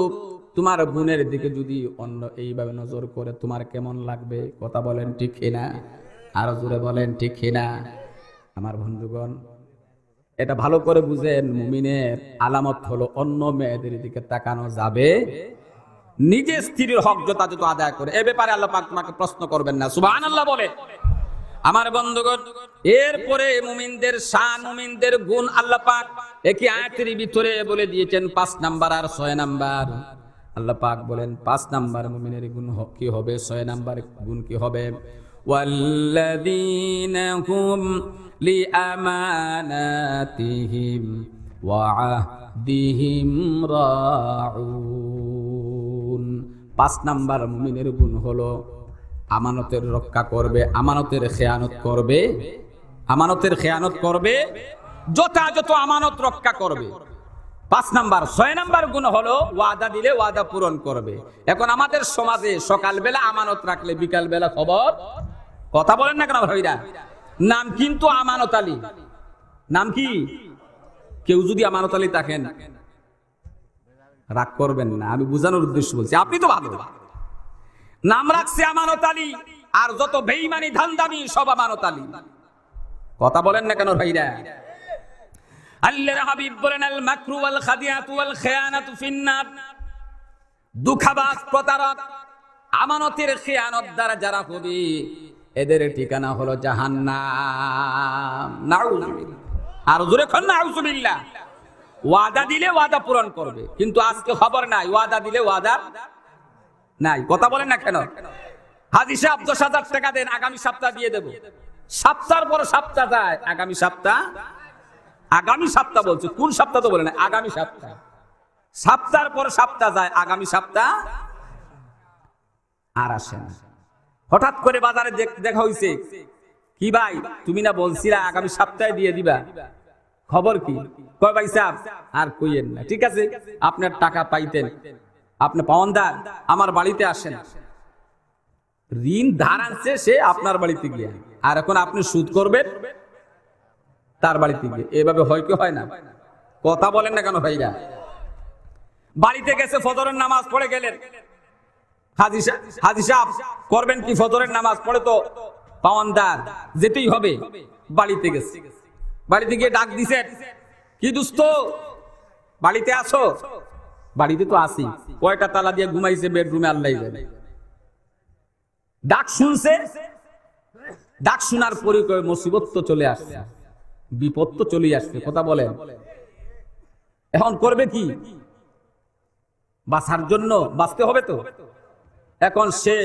তোমার বোনের দিকে যদি অন্য এইভাবে নজর করে, তোমার কেমন লাগবে? কথা বলেন ঠিক না? আরো জোরে বলেন ঠিক না? আমার বন্ধুগণ, এটা ভালো করে বুঝেন, মুমিনের আলামত হলো অন্য মেয়েদের দিকে তাকানো যাবে নিজের স্ত্রীর হক যথাযথ আদায় করে। এ ব্যাপারে আল্লাহ পাক তোমাকে প্রশ্ন করবেন না। সুবহানাল্লাহ বলে। আমার বন্ধুগণ, এরপরে মুমিনদের শান, মুমিনদের গুণ আল্লাহ পাক একই আয়াতের ভিতরে বলে দিয়েছেন। 5 নাম্বার আর 6 নাম্বার আল্লাহ পাক বলেন 5 নাম্বার মুমিনের গুণ কি হবে, 6 নাম্বার গুণ কি হবে? ওয়াল্লাযীনা হুম লিআমানাতিহিম ওয়া আহদিহিম রাউন। 5 নাম্বার মুমিনের গুণ হলো আমানতের রক্ষা করবে, আমানতের খেয়ানত করবে, আমানতের খেয়ানত করবে, যথাযথ আমানত রক্ষা করবে। 5 নাম্বার। 6 নাম্বার গুণ হলো ওয়াদা দিলে ওয়াদা পূরণ করবে। এখন আমাদের সমাজে সকালবেলা আমানত রাখলে বিকালবেলা খবর। কথা বলেন না কেন ভাইরা? নাম কিন্তু আমানত আলী। নাম কি? কেউ যদি আমানত আলী থাকেন, রাগ করবেন না, আমি বুঝানোর উদ্দেশ্য বলছি। আপনি তো ভালো নাম রাখছে আমানত আলী, আর যত বেঈমানি ধান্দামি সব আমানত আলী। কথা বলেন না কেন ভাইরা? আল্লাহর হাবিব বলেন আল মাকরু ওয়াল খাদিআতু ওয়াল খিয়ানাতু ফিন্নার। দুঃখবাজ, প্রতারক, আমানতের খেয়ানত দ্বারা যারা হবে, এদের ঠিকানা হলো জাহান্নাম। নাউযুবিল্লাহ। আর জোরে কোন নাউযুবিল্লাহ। ওয়াদা দিলে ওয়াদা পূরণ করবে, কিন্তু আজকে খবর নাই, ওয়াদা দিলে ওয়াদা নাই। কথা বলেন না কেন? হাজী সাহেব 10,000 টাকা দেন, আগামী সপ্তাহ দিয়ে দেব। সপ্তাহের পর সপ্তাহ যায়, আগামী সপ্তাহ, আগামী সপ্তাহ বলছে, কোন সপ্তাহ তো বলে না, আগামী সপ্তাহ। সপ্তাহের পর সপ্তাহ যায়, আগামী সপ্তাহ আর আসে না। হঠাৎ করে বাজারে দেখা হইছে, কি ভাই তুমি না বলছিলা আগামী সপ্তাহে দিয়ে দিবা, খবর কি? কয় ভাই সাহেব আর কইয়েন না, ঠিক আছে আপনার টাকা পাইতেন, আপনি পাওয়ানদার, আমার বাড়িতে আসেন। ঋণ ধার আনছে সে আপনার বাড়িতে গিয়ে, আর এখন আপনি সুদ করবেন তার বাড়িতে গিয়ে। এভাবে হয় কি হয় না? কথা বলেন না কেন ভাইরা? বাড়িতে গেছে, ফজরের নামাজ পড়ে গেলেন। হাজী সাহেব করবেন কি? ফজরের নামাজ পড়ে তো পাওয়ানদার যেতেই হবে। বাড়িতে গেছে, বাড়িতে গিয়ে ডাক দিছেন, কি দোস্ত বাড়িতে আসো? বাড়িতে তো আসি, কয়টা তালা দিয়ে ঘুমাইছে বেডরুমে আল্লাহ জানে। ডাক শুনছে, ডাক শোনার পরে মুসিবত তো চলে আসছে, বিপদ তো চলে আসছে, কথা বলেন। এখন করবে কি? বাঁচার জন্য বাঁচতে হবে তো। এখন সে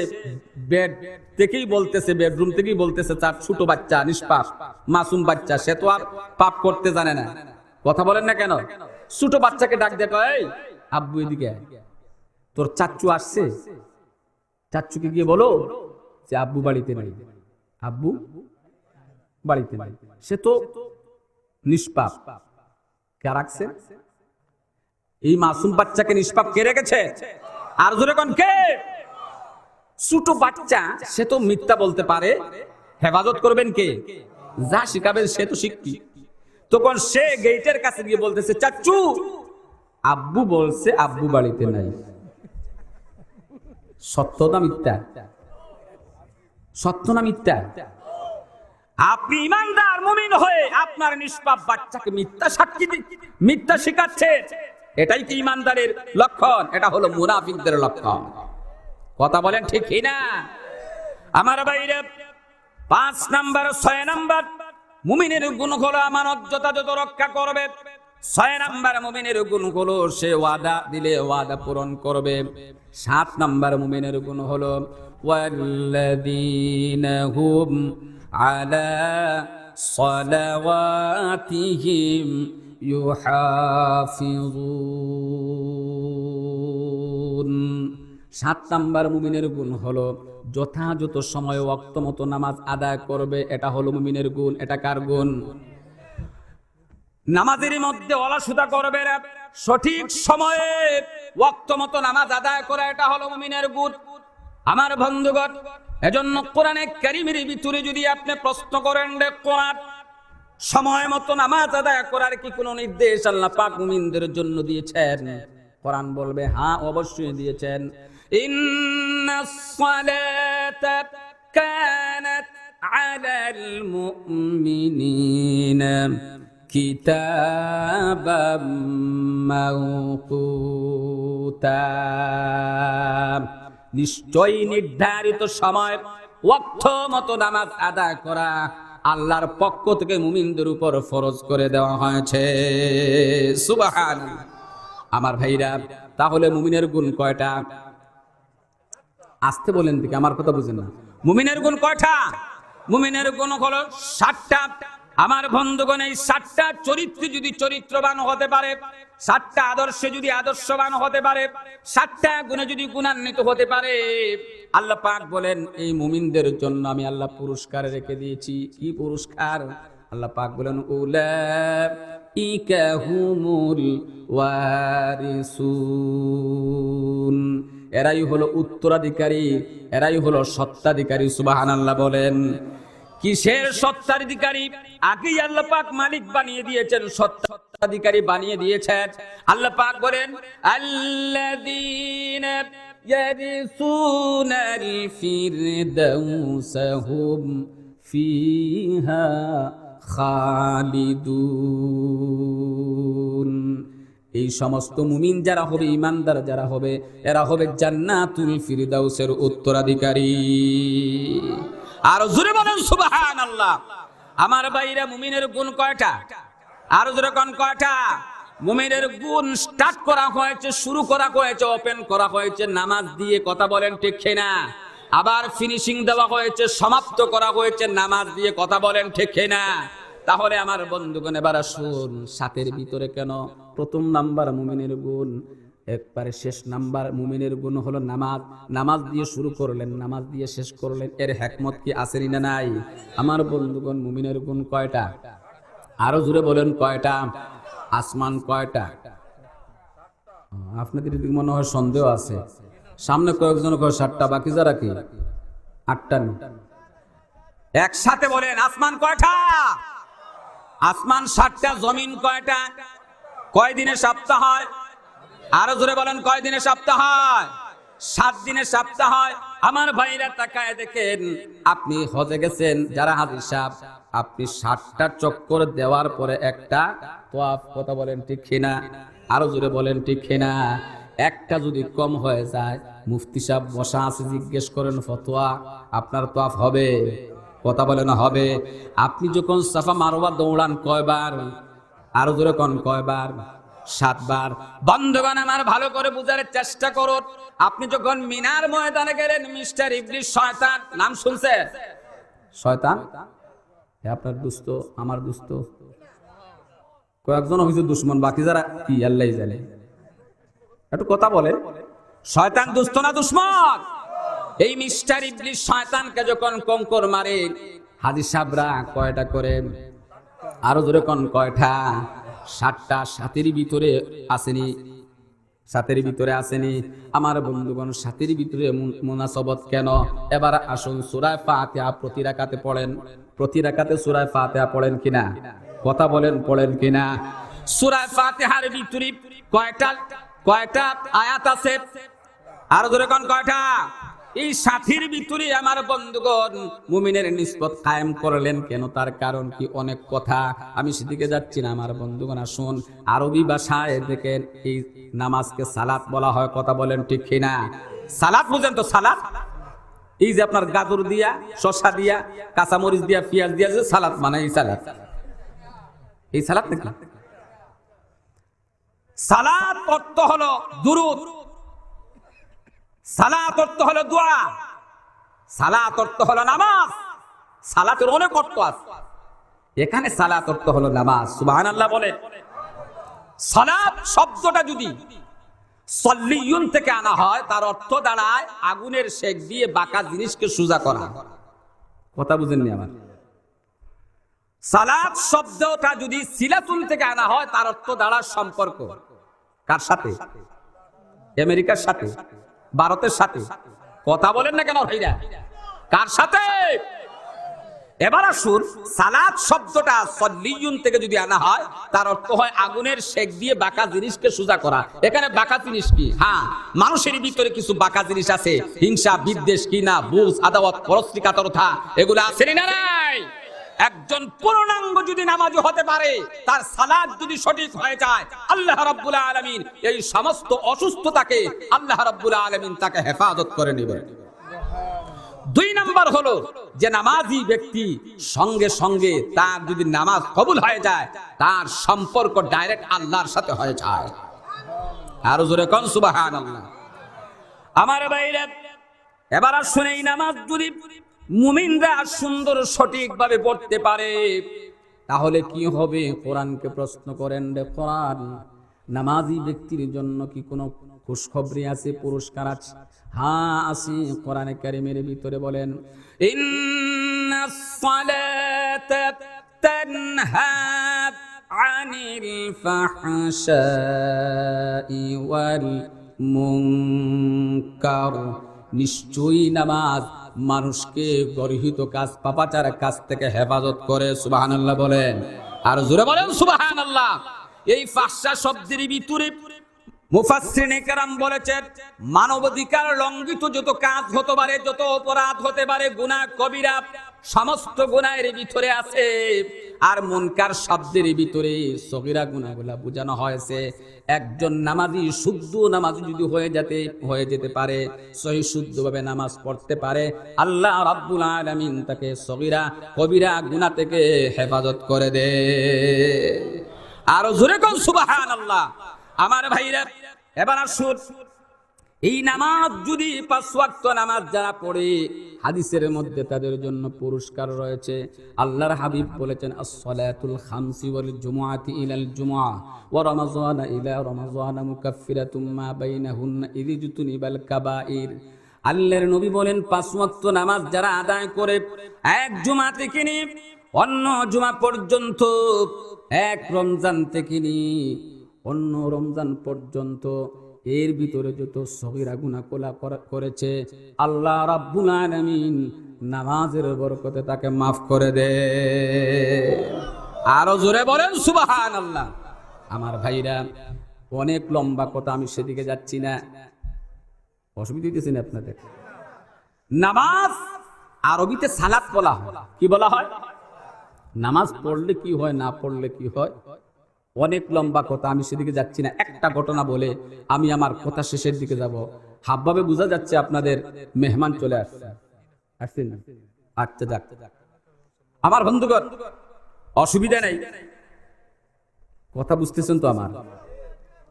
বেড থেকেই বলতেছে, বেডরুম থেকেই বলতেছে, তার ছোট বাচ্চা, নিষ্পাপ মাসুম বাচ্চা, সে তো আর পাপ করতে জানে না, কথা বলেন না কেন? ছোট বাচ্চাকে ডাক দেখো, এই আব্বু এদিকে, তোর চাচ্চু আসছে, চাচ্চুকে গিয়ে বলো যে আব্বু বাড়িতে নাই, আব্বু বাড়িতে নাই। সে তো নিষ্পাপ, কে রাখছে? এই মাসুম বাচ্চাকে নিষ্পাপ কে রেখেছে? আর জোরে কোন কে? ছোট বাচ্চা, সে তো মিথ্যা বলতে পারে, হেফাজত করবেন কে? যা শিখাবেন সে তো শিখবি। তখন সে গেটের কাছে গিয়ে বলতেছে, চাচ্চু আব্বু বলছে আব্বু বাড়িতে নাই। সত্য না মিথ্যা? সত্য না মিথ্যা? আপনি ইমানদার মুমিন হয়ে আপনার নিষ্পাপ বাচ্চাকে মিথ্যা সাক্ষী, মিথ্যা শিখাচ্ছে, এটাই কি ইমানদারের লক্ষণ? এটা হলো মুনাফিকদের লক্ষণ, কথা বলেন ঠিক কিনা? আমার ভাইরা, 5 নাম্বার 6 নাম্বার মুমিনের গুণ হলো আমানত যথাযথ রক্ষা করবে। 6 নাম্বার মুমিনের গুণ হলো সে ওয়াদা দিলে ওয়াদা পূরণ করবে। 7 নাম্বার মুমিনের গুণ হলো ওয়াল্লাযীনা হুম আলা সালাওয়াতিহিম ইউহাফিজুন। 7 নাম্বার মুমিনের গুণ হলো যথাযথ সময়ে ওয়াক্ত মতো নামাজ আদায় করবে। এটা হলো মুমিনের গুণ। এটা কার গুণ? নামাজের মধ্যে অলসতা করবে না, সঠিক সময়ে ওয়াক্ত মতো নামাজ আদায় করা, এটা হলো মুমিনের গুণ। আমার বন্ধুগণ, এজন্য কোরআনে কারীমের ভিতরে যদি আপনি প্রশ্ন করেন যে কোরআন সময় মতো নামাজ আদায় করার কি কোনো নির্দেশ আল্লাহ পাক মুমিনদের জন্য দিয়েছেন? কোরআন বলবে হ্যাঁ, অবশ্যই দিয়েছেন। ইন্নাস সালাতা কানাত আলাল মুমিনিনা কিতাবাম মাওকুতা। নিশ্চয়ই নির্ধারিত সময় ওয়াক্ত মতো নামাজ আদায় করা আল্লাহর পক্ষ থেকে মুমিনদের উপর ফরজ করে দেওয়া হয়েছে। সুবহানাল্লাহ। আমার ভাইরা, তাহলে মুমিনের গুণ কয়টা? আসতে বলেন দিকে, আমার কথা বুঝেন না। মুমিনের গুণ কয়টা? মুমিনের গুণ হলো 7টা। আমার বন্ধুগণ, এই 7টা চরিত্রে যদি চরিত্রবান হতে পারে, 7টা আদর্শে যদি আদর্শবান হতে পারে, 7টা গুণে যদি গুণান্বিত হতে পারে, আল্লাহ পাক বলেন এই মুমিনদের জন্য আমি আল্লাহ পুরস্কার রেখে দিয়েছি। কি পুরস্কার? আল্লাহ পাক বলেন উলাইকা হুমুল ওয়ারিসুন। এরাই হলো উত্তরাধিকারী, এরাই হলো সত্ত্বাধিকারী। সুবহানাল্লাহ বলেন। কিসের সত্ত্বাধিকারী? আগেই আল্লাহ পাক মালিক বানিয়ে দিয়েছেন, সত্ত্বাধিকারী বানিয়ে দিয়েছেন। আল্লাহ পাক বলেন আল্লাযীনা ইয়ারিসুনাল ফিরদাউসা হুম ফিহা খালিদুন। এই সমস্ত মুমিন যারা হবে, ইমানদার যারা হবে, এরা হবে জান্নাতুল ফিরদাউসের উত্তরাধিকারী। আর জোরে বলেন সুবহানাল্লাহ। আমার ভাইরা, মুমিনের গুণ কয়টা? আর জোরে কোন কয়টা? মুমিনের গুণ স্টার্ট করা হয়েছে, শুরু করা হয়েছে, ওপেন করা হয়েছে নামাজ দিয়ে, কথা বলেন ঠিক কিনা? আবার ফিনিশিং দেওয়া হয়েছে, সমাপ্ত করা হয়েছে নামাজ দিয়ে, কথা বলেন ঠিক কিনা? তাহলে আমার বন্ধুগণ, এবার আসুন 7-এর ভিতরে কেন 1ম নাম্বার মুমিনের গুণ, একবারে শেষ নাম্বার মুমিনের গুণ হলো নামাজ। নামাজ দিয়ে শুরু করলেন, নামাজ দিয়ে শেষ করলেন, এর হিকমত কি আছে না নাই? আমার বন্ধুগণ, মুমিনের গুণ কয়টা? আরো জোরে বলেন কয়টা? আসমান কয়টা? আপনাদের মনে হয় সন্দেহ আছে। সামনে কয়েকজন কয় 7টা, বাকি যারা কি 8টা। একসাথে বলেন আসমান কয়টা? আসমান 7টা। জমিন কয়টা? কয় দিনে সপ্তাহ হয়? আরো জোরে বলেন কয় দিনে সপ্তাহ হয়? 7 দিনে সপ্তাহ হয়। আমার ভাইরা তাকায় দেখেন, আপনি হজে গেছেন, যারা হাজী সাহেব, আপনি 60টা চক্কর দেওয়ার পরে একটা তোয়াফ, কথা বলেন ঠিক কিনা? আরো জোরে বলেন ঠিক কিনা? একটা যদি কম হয়ে যায়, মুফতি সাহেব বসা আছে, জিজ্ঞেস করেন ফতোয়া, আপনার তোয়াফ হবে? কথা বলেন হবে? আপনি যখন সাফা মারওয়া দৌড়ান কয়বার? আরো জোরে কোন কয়বার? 7 বার। বন্ধুগণ আমার ভালো করে বুঝার চেষ্টা করুন। আপনি যখন মিনার ময়দানে গেলেন, মিস্টার ইবলিস শয়তান, নাম শুনছেন? শয়তান আপনার দুস্থ, আমার দুস্থ, কয়েকজন অভিযোগ দুশ্মন, বাকি যারা কি আল্লাহই জানে। একটু কথা বলে, শয়তান দুস্থ না দুশ্মন? এই মিস্টার ইবলিস শয়তানকে যখন কঙ্কর মারে, হাজী সাহেবরা কয়টা করে? আরো জোরে কোন কয়টা? 7টা। 7-এর ভিতরে আসেনি? 7-এর ভিতরে আসেনি? আমার বন্ধুগণ, 7-এর ভিতরে মুনাসাবত কেন? এবার আসুন সূরা ফাতিহা প্রতি রাকাতে পড়েন। প্রতি রাকাতে সূরা ফাতিহা পড়েন কিনা? কথা বলেন, পড়েন কিনা? সূরা ফাতিহার ভিতরে কয়টা আয়াত আছে? আরো জোরে কোন কয়টা? এই 60-এর ভিতরে আমার বন্ধুগণ মুমিনের নিসবত কায়েম করলেন কেন? তার কারণ কি? অনেক কথা, আমি সেদিকে যাচ্ছি না। আমার বন্ধুগণ আসুন, আরবি ভাষায় দেখেন এই নামাজকে সালাত বলা হয়, কথা বলেন ঠিক কিনা? সালাত বুঝেন তো? সালাত এই যে আপনার গাজর দিয়া, শসা দিয়া, কাঁচামরিচ দিয়া, পেঁয়াজ দিয়া যে সালাত, মানে এই সালাত, এই সালাত নাকি? সালাত অর্থ হলো দুরূদ, সালাত অর্থ হলো দোয়া, সালাত অর্থ হলো নামাজ। সালাতের অনেক অর্থ আছে, এখানে সালাত অর্থ হলো নামাজ। সুবহানাল্লাহ বলে। সালাত শব্দটা যদি সল্লিয়ুন থেকে আনা হয়, তার অর্থ দাঁড়ায় আগুনের শেক দিয়ে বাঁকা জিনিসকে সোজা করা। কথা বুঝেননি আমার? সালাত শব্দটা যদি সিলাতুন থেকে আনা হয়, তার অর্থ দাঁড়ায় সম্পর্ক। কার সাথে? আমেরিকার সাথে, ভারতের সাথে। কথা বলেন না কেন ভাইরা? কার সাথে? এবার আসুন, সালাত শব্দটা সল্লিয়ুন থেকে যদি আনা হয়, তার অর্থ হয় আগুনের শেক দিয়ে বাঁকা জিনিসকে সোজা করা। এখানে বাঁকা জিনিস কি? হ্যাঁ, মানুষের ভিতরে কিছু বাঁকা জিনিস আছে, হিংসা, বিদ্বেষ, কিনা, বুঝ, আদাওয়াত, পরশ্রী, কাতরতা, এগুলো আছে না নাই? একজন পূর্ণাঙ্গ যদি নামাজি হতে পারে, তার সালাত যদি সঠিক হয়ে যায়, আল্লাহ রাব্বুল আলামিন এই সমস্ত অসুস্থতাকে আল্লাহ রাব্বুল আলামিন তাকে হেফাজত করে নেবেন। 2 নাম্বার হলো যে নামাজি ব্যক্তি সঙ্গে সঙ্গে তার যদি নামাজ কবুল হয়ে যায়, তার সম্পর্ক ডাইরেক্ট আল্লাহর সাথে হয়ে যায়। আর জোরে কোন সুবহানাল্লাহ। আমার ভাইরা, এবার আসুন, এই নামাজ যদি মুমিনরা সুন্দর সঠিকভাবে পড়তে পারে, তাহলে কি হবে? কোরআনকে প্রশ্ন করেন, রে কোরআন, নামাজি ব্যক্তির জন্য কি কোনো খুশখবরি আছে, পুরস্কার আছে? হ্যাঁ আছে। কোরআনে কারীমের ভিতরে বলেন, ইন্নাস সালাতা তানহা আনিল ফাহশাই ওয়াল মুনকার। নিশ্চয়ই নামাজ মানুষকে গর্হিত কাজ, পাপাচার কাজ থেকে হেফাজত করে। সুবহানাল্লাহ বলেন। আর জোরে বলেন সুবহানাল্লাহ। এই ফাহশা শব্দের ভিতরে মুফাসসিরিনে কেরাম বলেছেন, মানবাধিকার লঙ্ঘিত যত কাজ হতে পারে, যত অপরাধ হতে পারে, গুনাহ কবিরা, সমস্ত গুনাহের ভিতরে আছে। আর মুনকার শব্দের ভিতরে সগীরা গুনাহগুলা বোঝানো হয়েছে। একজন নামাজি, শুদ্ধ নামাজি যদি হয়ে যেতে পারে, সহি শুদ্ধভাবে নামাজ পড়তে পারে, আল্লাহ রাব্বুল আলামিন তাকে সগীরা কবিরা গুনাহ থেকে হেফাজত করে দে। আর জোরে কোন সুবহানাল্লাহ। আমার ভাইরা, এবার আসুন, এই নামাজ যদি 5 ওয়াক্ত নামাজ যারা পড়ে, হাদিসের মধ্যে তাদের জন্য পুরস্কার রয়েছে। আল্লাহর হাবিব বলেছেন, আস-সালাতুল খামসি ওয়াল জুমআতি ইলাল জুমআ ওয়া রমাযানা ইলা রমাযানা মুকাফফিরাতুম মা বাইনাহুন্না ইযতুনিবাল কাবাইর। আল্লাহর নবী বলেন, 5 ওয়াক্ত নামাজ যারা আদায় করে, এক জুমা থেকে নিয়ে অন্য জুমা পর্যন্ত, এক রমজান থেকে নিয়ে অন্য রমজান পর্যন্ত, এর ভিতরে যত সগীরা গুনাহ করেছে, আল্লাহ রাব্বুল আলামিন নামাজের বরকতে তাকে মাফ করে দে। আরো জোরে বলেন সুবহানাল্লাহ। আমার ভাইরা, অনেক লম্বা কথা, আমি সেদিকে যাচ্ছি না, অসুবিধা দিতেছি না আপনাদের। নামাজ আরবিতে সালাত বলা হয়। কি বলা হয়? নামাজ পড়লে কি হয়, না পড়লে কি হয়, অনেক লম্বা কথা, আমি সেদিকে যাচ্ছি না। একটা ঘটনা বলে আমি আমার কথা শেষের দিকে যাব। হাবভাবে বোঝা যাচ্ছে আপনাদের মেহমান চলে আসছেন। আচ্ছা যাক, আমার বন্ধুগণ অসুবিধা নেই, কথা বুঝতেছেন তো আমার?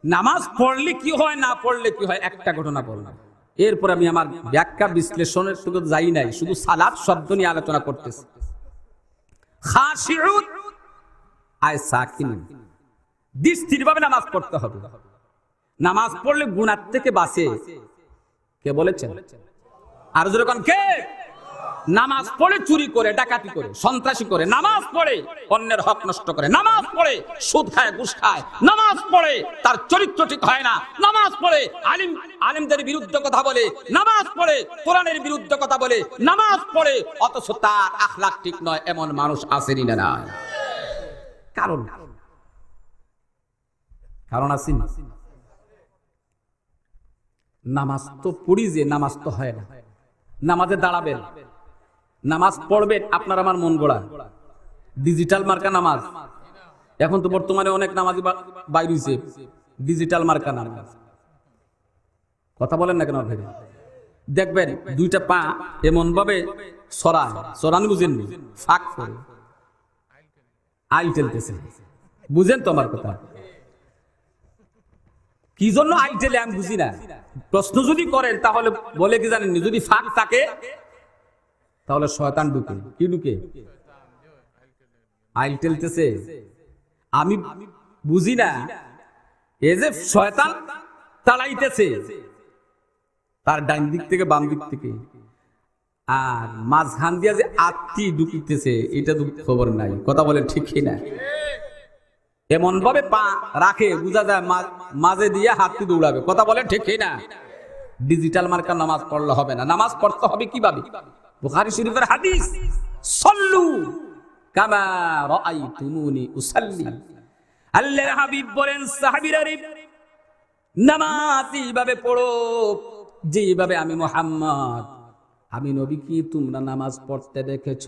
নামাজ পড়লে কি হয়, না পড়লে কি হয়, একটা ঘটনা বললাম। এরপর আমি আমার ব্যাখ্যা বিশ্লেষণের শুধু যাই নাই, শুধু সালাত শব্দ নিয়ে আলোচনা করতেছি। খাশিউন আয় সাকিনুন, স্থিরভাবে নামাজ পড়তে হবে। নামাজ পড়লে গুনাহ থেকে বাঁচে। কে বলেছেন? আর যখন কে নামাজ পড়ে চুরি করে, ডাকাতি করে, সন্ত্রাসী করে, নামাজ পড়ে অন্যের হক নষ্ট করে, নামাজ পড়ে সুদ খায়, ঘুষ খায়, নামাজ পড়ে তার চরিত্র ঠিক হয় না, নামাজ পড়ে আলেমদের বিরুদ্ধে কথা বলে, নামাজ পড়ে কোরআনের বিরুদ্ধে কথা বলে, নামাজ পড়ে অথচ তার আখলাক ঠিক নয়, এমন মানুষ আসেনি না না? কারণ আসেনি। নামাজ তো পড়ি যে, নামাজ তো হয় না। নামাজে দাঁড়াবেন, নামাজ পড়বেন, আপনার আমার মন গড়া ডিজিটাল মার্কা নামাজ। এখন তো বর্তমানে অনেক নামাজি বাইর হইছে ডিজিটাল মার্কা নামাজ। কথা বলেন না কেন ভেবে? দেখবেন দুইটা পা এমন ভাবে সরানো, বুঝেননি? ফাঁক করে আইল টেলতেছে। বুঝেন তো আমার কথা? কি জন্য আইল টেলে আমি বুঝি না। প্রশ্ন যদি করেন তাহলে বলে কি জানেননি, যদি ফাঁক থাকে তাহলে শয়তান ঢুকে। কি ঢুকে? আইল টেলতেছে। আমি বুঝি না, এই যে শয়তান তালাইতেছে তার ডান দিক থেকে বাম দিক থেকে, আর মাঝখান দিয়া যে আত্মি ঢুকিতেছে এটা তো খবর নাই। কথা বলে ঠিক না? এমন ভাবে পা রাখে বোঝা যায় মাঝে দিয়ে হাতটি দৌড়াবে। কথা বলে ঠিক না? ডিজিটাল মার্কা নামাজ পড়লে হবে না। নামাজ পড়তে হবে কিভাবে? বুখারী শরীফের হাদিস, সাল্লু কামা রাআইতুমুনি উসাল্লি। আল্লাহর হাবিব বলেন, সাহাবীরা রে, নামাজ এইভাবে পড়ো যেভাবে আমি মুহাম্মদ, আমি নবী কি তোমরা নামাজ পড়তে দেখেছ।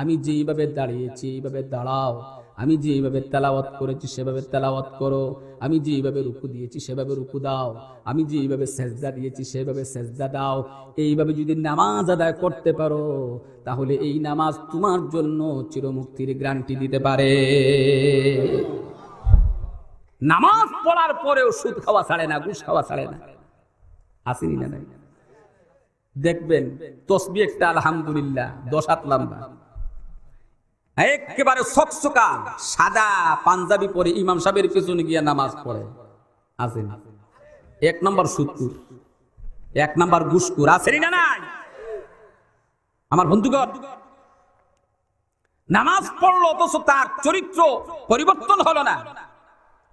আমি যেইভাবে দাঁড়িয়েছি এইভাবে দাঁড়াও, আমি যেভাবে তেলাওয়াত করেছি সেভাবে তেলাওয়াত করো, আমি যেভাবে রুকু দিয়েছি সেভাবে রুকু দাও, আমি যেভাবে সেজদা দিয়েছি সেভাবে সেজদা দাও। এইভাবে যদি নামাজ আদায় করতে পারো তাহলে এই নামাজ তোমার জন্য চিরমুক্তির গ্যারান্টি দিতে পারে। নামাজ পড়ার পরেও সুদ খাওয়া ছাড়ে না, ঘুষ খাওয়া ছাড়ে না। আসেনি না? নাই? দেখবেন তসবিহ একটা আলহামদুলিল্লাহ 10 হাত লম্বা, একেবারে সকসকা সাদা পাঞ্জাবি পরে ইমাম সাহেবের পেছনে গিয়ে নামাজ পড়ে। আসেন? 1 নম্বর সুদকুর, 1 নম্বর ঘুষখোর। আসেনি না? নাই? আমার বন্ধুগণ, নামাজ পড়লো অথচ তার চরিত্র পরিবর্তন হলো না।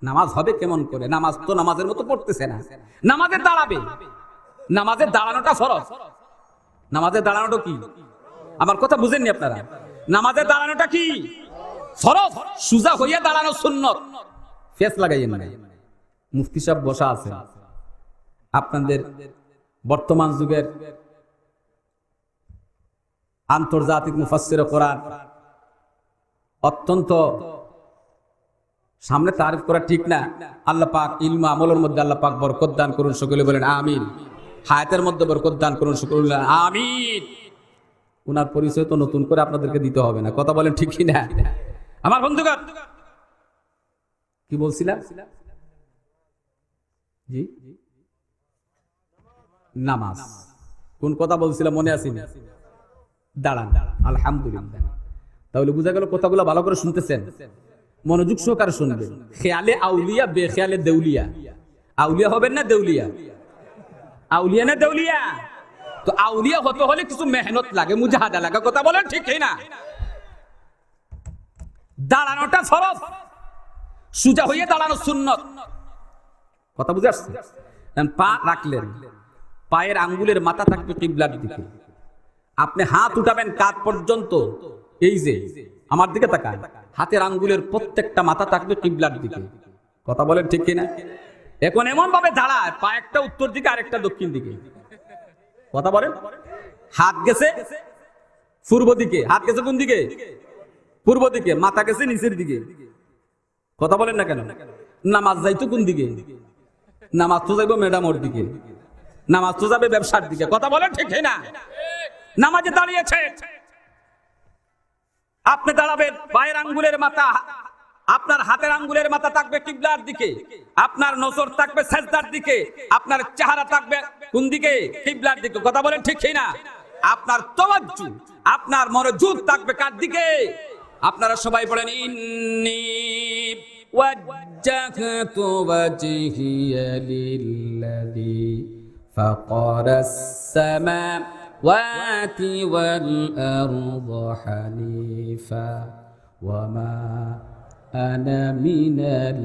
নামাজ হবে কেমন করে? নামাজ তো নামাজের মতো পড়তেছে না। নামাজে দাঁড়াবে, নামাজে দাঁড়ানোটা ফরজ। নামাজে দাঁড়ানোটা কি? আমার কথা বুঝেননি আপনারা? নামাজে দাঁড়ানোটা কি? ফরজ। সুজা হইয়া দাঁড়ানো সুন্নত। ফেস লাগাইয়েন না। মুফতি সাহেব বসা আছে, আপনাদের বর্তমান যুগের আন্তর্জাতিক মুফাসসিরে কোরআন, অত্যন্ত সামনে তারিফ করা ঠিক না। আল্লাহ পাক ইলম আমলের মধ্যে আল্লাহ পাক বরকত দান করুন, সকলে বলেন আমিন। হায়াতের মধ্যে বরকত দান করুন, সকলে বলেন আমিন। ওনার পরিচয় তো নতুন করে আপনাদেরকে দিতে হবে না। কথা বলেন ঠিক কি না? আমার বন্ধুগণ, কি বলছিলাম? জি, নামাজ। কোন কথা বলছিলাম মনে আছে? দাঁড়ান। আলহামদুলিল্লাহ। তাহলে বুঝা গেল কথাগুলো ভালো করে শুনতেছেন, মনোযোগ সহকারে শুনবেন। খেয়ালে আউলিয়া, বেখেয়ালে দেউলিয়া। আউলিয়া হবেন না দেউলিয়া? আউলিয়া না দেউলিয়া? তো আউলিয়া হতে হলে কিছু মেহনত লাগে, মুজাহাদা লাগে। কথা বলেন ঠিক না? দাঁড়ানোটা ফরজ, সুজা হইয়া দাঁড়ানো সুন্নত। কথা বুঝে আসছে? পা রাখলেন, পায়ের আঙ্গুলের মাথা থাকবে কিবলার দিকে। আপনি হাত উঠাবেন কাঁধ পর্যন্ত, এই যে আমার দিকে তাকান, হাতের আঙ্গুলের প্রত্যেকটা মাথা থাকবে কিবলার দিকে। কথা বলেন ঠিক কিনা? এখন এমন ভাবে দাঁড়ায়, পা একটা উত্তর দিকে আরেকটা দক্ষিণ দিকে। কথা বলেন হাত গেছে পূর্ব দিকে, হাত গেছে কোন দিকে? পূর্ব দিকে। মাথা গেছে নিচের দিকে। কথা বলেন না কেন? নামাজ যাইতো কোন দিকে? নামাজ তো যাইবো ম্যাডামোর দিকে, নামাজ তো যাবে ব্যবসার দিকে। কথা বলেন ঠিক না? নামাজে দাঁড়িয়েছে, আপনি দাঁড়াবেন, পায়ের আঙ্গুলের মাথা, আপনার হাতের আঙ্গুলের মাথা থাকবে কিবলার দিকে, আপনার নজর থাকবে সাজদার দিকে, আপনার চেহারা থাকবে কোন দিকে? কিবলার দিকে। কথা বলেন ঠিক না? আপনার তাওয়াজ্জু, আপনার মনোযোগ থাকবে কার দিকে? আপনারা সবাই বলেন ইন্নী ওয়াজ্জাহতু ওয়াজহিয়া লিল্লাযী ফাতারাস সামাওয়াতি ওয়াল আরদা হানিফা ওয়া মা আনা মিনাল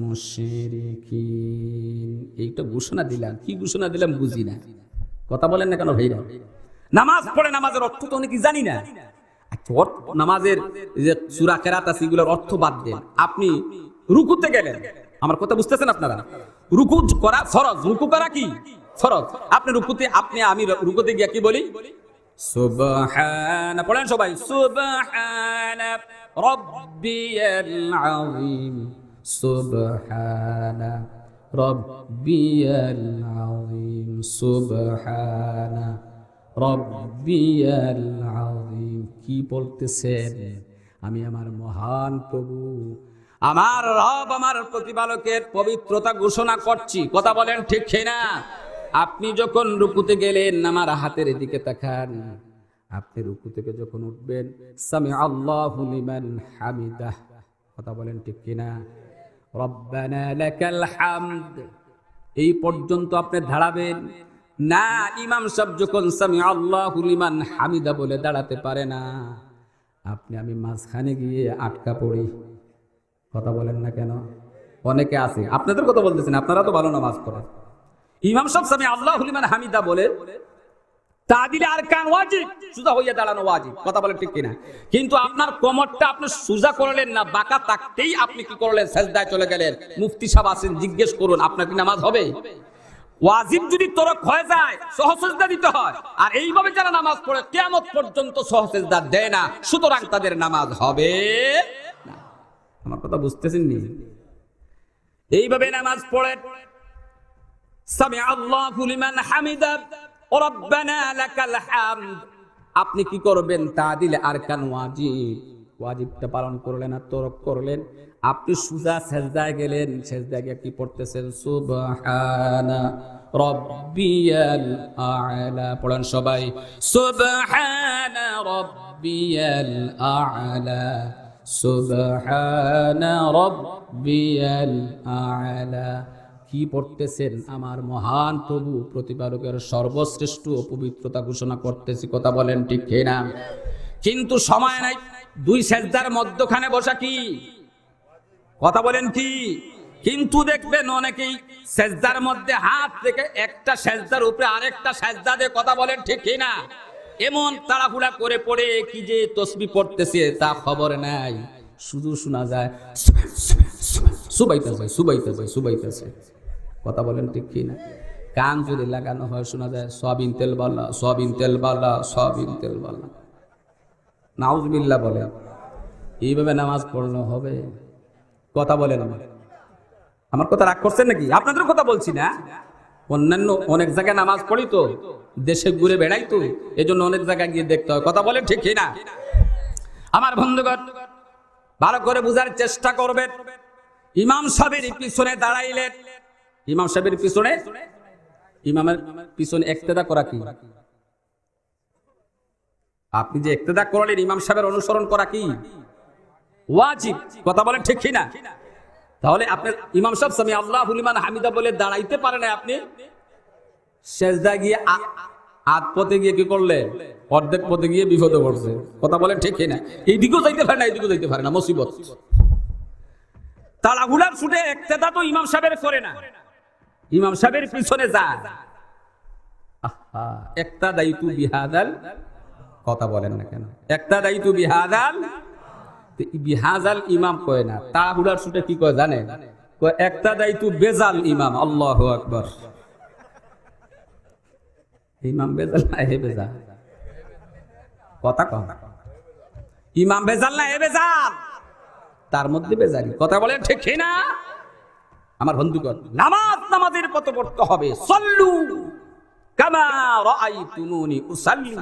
মুশরিকিন। এইটা ঘোষণা দিলাম, কি ঘোষণা দিলাম বুঝি না। কথা বলেন না কেন ভাইরা? নামাজ পড়ে, নামাজের অর্থ তো অনেকে জানি না। নামাজের যে সূরা কেরাত আছে এগুলোর অর্থ বাদ দেন। আপনি রুকুতে গেলেন, আমার কথা বুঝতেছেন আপনারা? রুকু করা ফরজ, রুকু করা কি ফরজ। আপনি রুকুতে, আমি রুকুতে গিয়া কি বলি? সুবহানা। পড়েন সবাই, সুবহানা রাব্বিয়াল আযীম, সুবহানা রাব্বিয়াল আযীম, সুবহানা রাব্বিয়াল আযীম। কি বলতেছেন? আমি আমার মহান প্রভু, আমার রব, আমার প্রতিপালকের পবিত্রতা ঘোষণা করছি। কথা বলেন ঠিক না? আপনি যখন রুকুতে গেলেন, আমার হাতের দিকে তাকান। আপনি রুকু থেকে যখন উঠবেন, সামি আল্লাহু লিমান হামিদাহ। কথা বলেন ঠিক কিনা? রব্বানা লাকাল হামদ, এই পর্যন্ত আপনি দাঁড়াবেন না। ইমাম সাহেব যখন সামি আল্লাহু লিমান হামিদা বলে দাঁড়াতে পারে না, আমি মাঝখানে গিয়ে আটকা পড়ি। কথা বলেন না কেন? অনেকে আছে, আপনাদের কথা বলতেছেন, আপনারা তো ভালো নামাজ পড়েন। ইমাম সাহেব সামি আল্লাহু লিমান হামিদা বলে তাদিলে আরকান ওয়াজিব, সুজা হইয়া দাঁড়ানো ওয়াজিব। কথা বলেন ঠিক কিনা? কিন্তু আপনার কোমরটা আপনি সুজা করলেন না, বাঁকা থাকতেই আপনি কি করলেন? সাজদায় চলে গেলেন। মুফতি সাহেব আছেন, জিজ্ঞেস করুন, আপনার কি নামাজ হবে? ওয়াজিব যদি তরক হয়ে যায়, সহসজদা দিতে হয়। আর এইভাবে যারা নামাজ পড়ে কিয়ামত পর্যন্ত সহসজদা দেয় না, সুতরাং তাদের নামাজ হবে না। আমার কথা বুঝতেছেন নি? এইভাবে নামাজ পড়ে সামি আল্লাহু লিমান হামিদা রব্বানা লাকাল হামদ, আপনি কি করবেন? তাদিল আরকান ওয়াজিব, ওয়াজিবটা পালন করলেন আর তরক করলেন। আপনি সুজা সাজদায় গেলেন, সাজদায় গিয়ে কি পড়তেছেন? সুবহানা রাব্বিয়াল আ'লা। পড়েন সবাই, সুবহানা রাব্বিয়াল আ'লা, সুবহানা রাব্বিয়াল আ'লা। কি পড়তেছেন? আমার মহান প্রভু প্রতিপালকের সর্বশ্রেষ্ঠ পবিত্রতা ঘোষণা করতেছি। কথা বলেন ঠিক না? কিন্তু সময় নাই, দুই সেজদার মধ্যখানে বসা কি? কথা বলেন কি? কিন্তু দেখবেন অনেকেই সেজদার মধ্যে হাত রেখে একটা সেজদার উপরে আরেকটা সেজদা দিয়ে, কথা বলেন ঠিক না? এমন তাড়াহুড়া করে পড়ে কি যে তসবিহ পড়তেছে তা খবর নাই। শুধু শোনা যায় সুবাইতেছে, সুবাইতেছে, সুবাইতেছে। কথা বলেন ঠিক কিনা? কান যদি লাগানো হয় শোনা যায় সয়াবিন তেল বালা, সয়াবিন তেল বালা, সয়াবিন তেল বালা। নাউজুবিল্লাহ বলে। এইভাবে নামাজ পড়লে হবে? কথা বলেন। আমার কথা রাগ করছেন নাকি? আপনাদের কথা বলছি না। অন্যান্য অনেক জায়গায় নামাজ পড়ি তো, দেশে ঘুরে বেড়াই তো, এজন্য অনেক জায়গায় গিয়ে দেখতে হয়। কথা বলেন ঠিক না? আমার বন্ধুগণ, ভালো করে বুঝার চেষ্টা করবেন। ইমাম সাহেবের পিছনে দাঁড়াইলেন, ইমাম সাহেবের পিছনে, ইমামের পিছনে ইক্তেদা করা কি? আপনি যে ইক্তেদা করলেন, ইমাম সাহেবের অনুসরণ করা কি? ওয়াজিব। কথা বলেন ঠিক না? তাহলে আপনি ইমাম সাহেব সামি আল্লাহু লিমান হামিদা বলে দাঁড়াইতে পারেন, আপনি সেজদা গিয়ে আধ পথে গিয়ে কি করলেন? অর্ধেক পথে গিয়ে বিপদে পড়ছে। কথা বলেন ঠিক না? এইদিকেও যাইতে পারে না, এইদিকেও যাইতে পারে না, মুসিবত। তাড়াহুড়ার ছুটে ইক্তেদা তো ইমাম সাহেবের করে না, ইমাম সাহেবের পিছনে যায়। আহা, ইক্তাদাইতু বিহাদাল, কথা বলেন না কেন? ইক্তাদাইতু বিহাদাল, বিহাজাল ইমাম কয় না, তাড়াহুড়ার ছুটে কি কয় জানেন? কয় ইক্তাদাইতু বেজাল ইমাম। আল্লাহু আকবার। ইমাম বেজাল না, হে বেজাল। কথা কম। ইমাম বেজাল না এ বেজাল, তার মধ্যে বেজারি। কথা বলেন ঠিক না আমার বন্ধুগণ? নামাজের কত পড়তে হবে। সল্লু কামা রাআইতুমুনি উসাল্লি।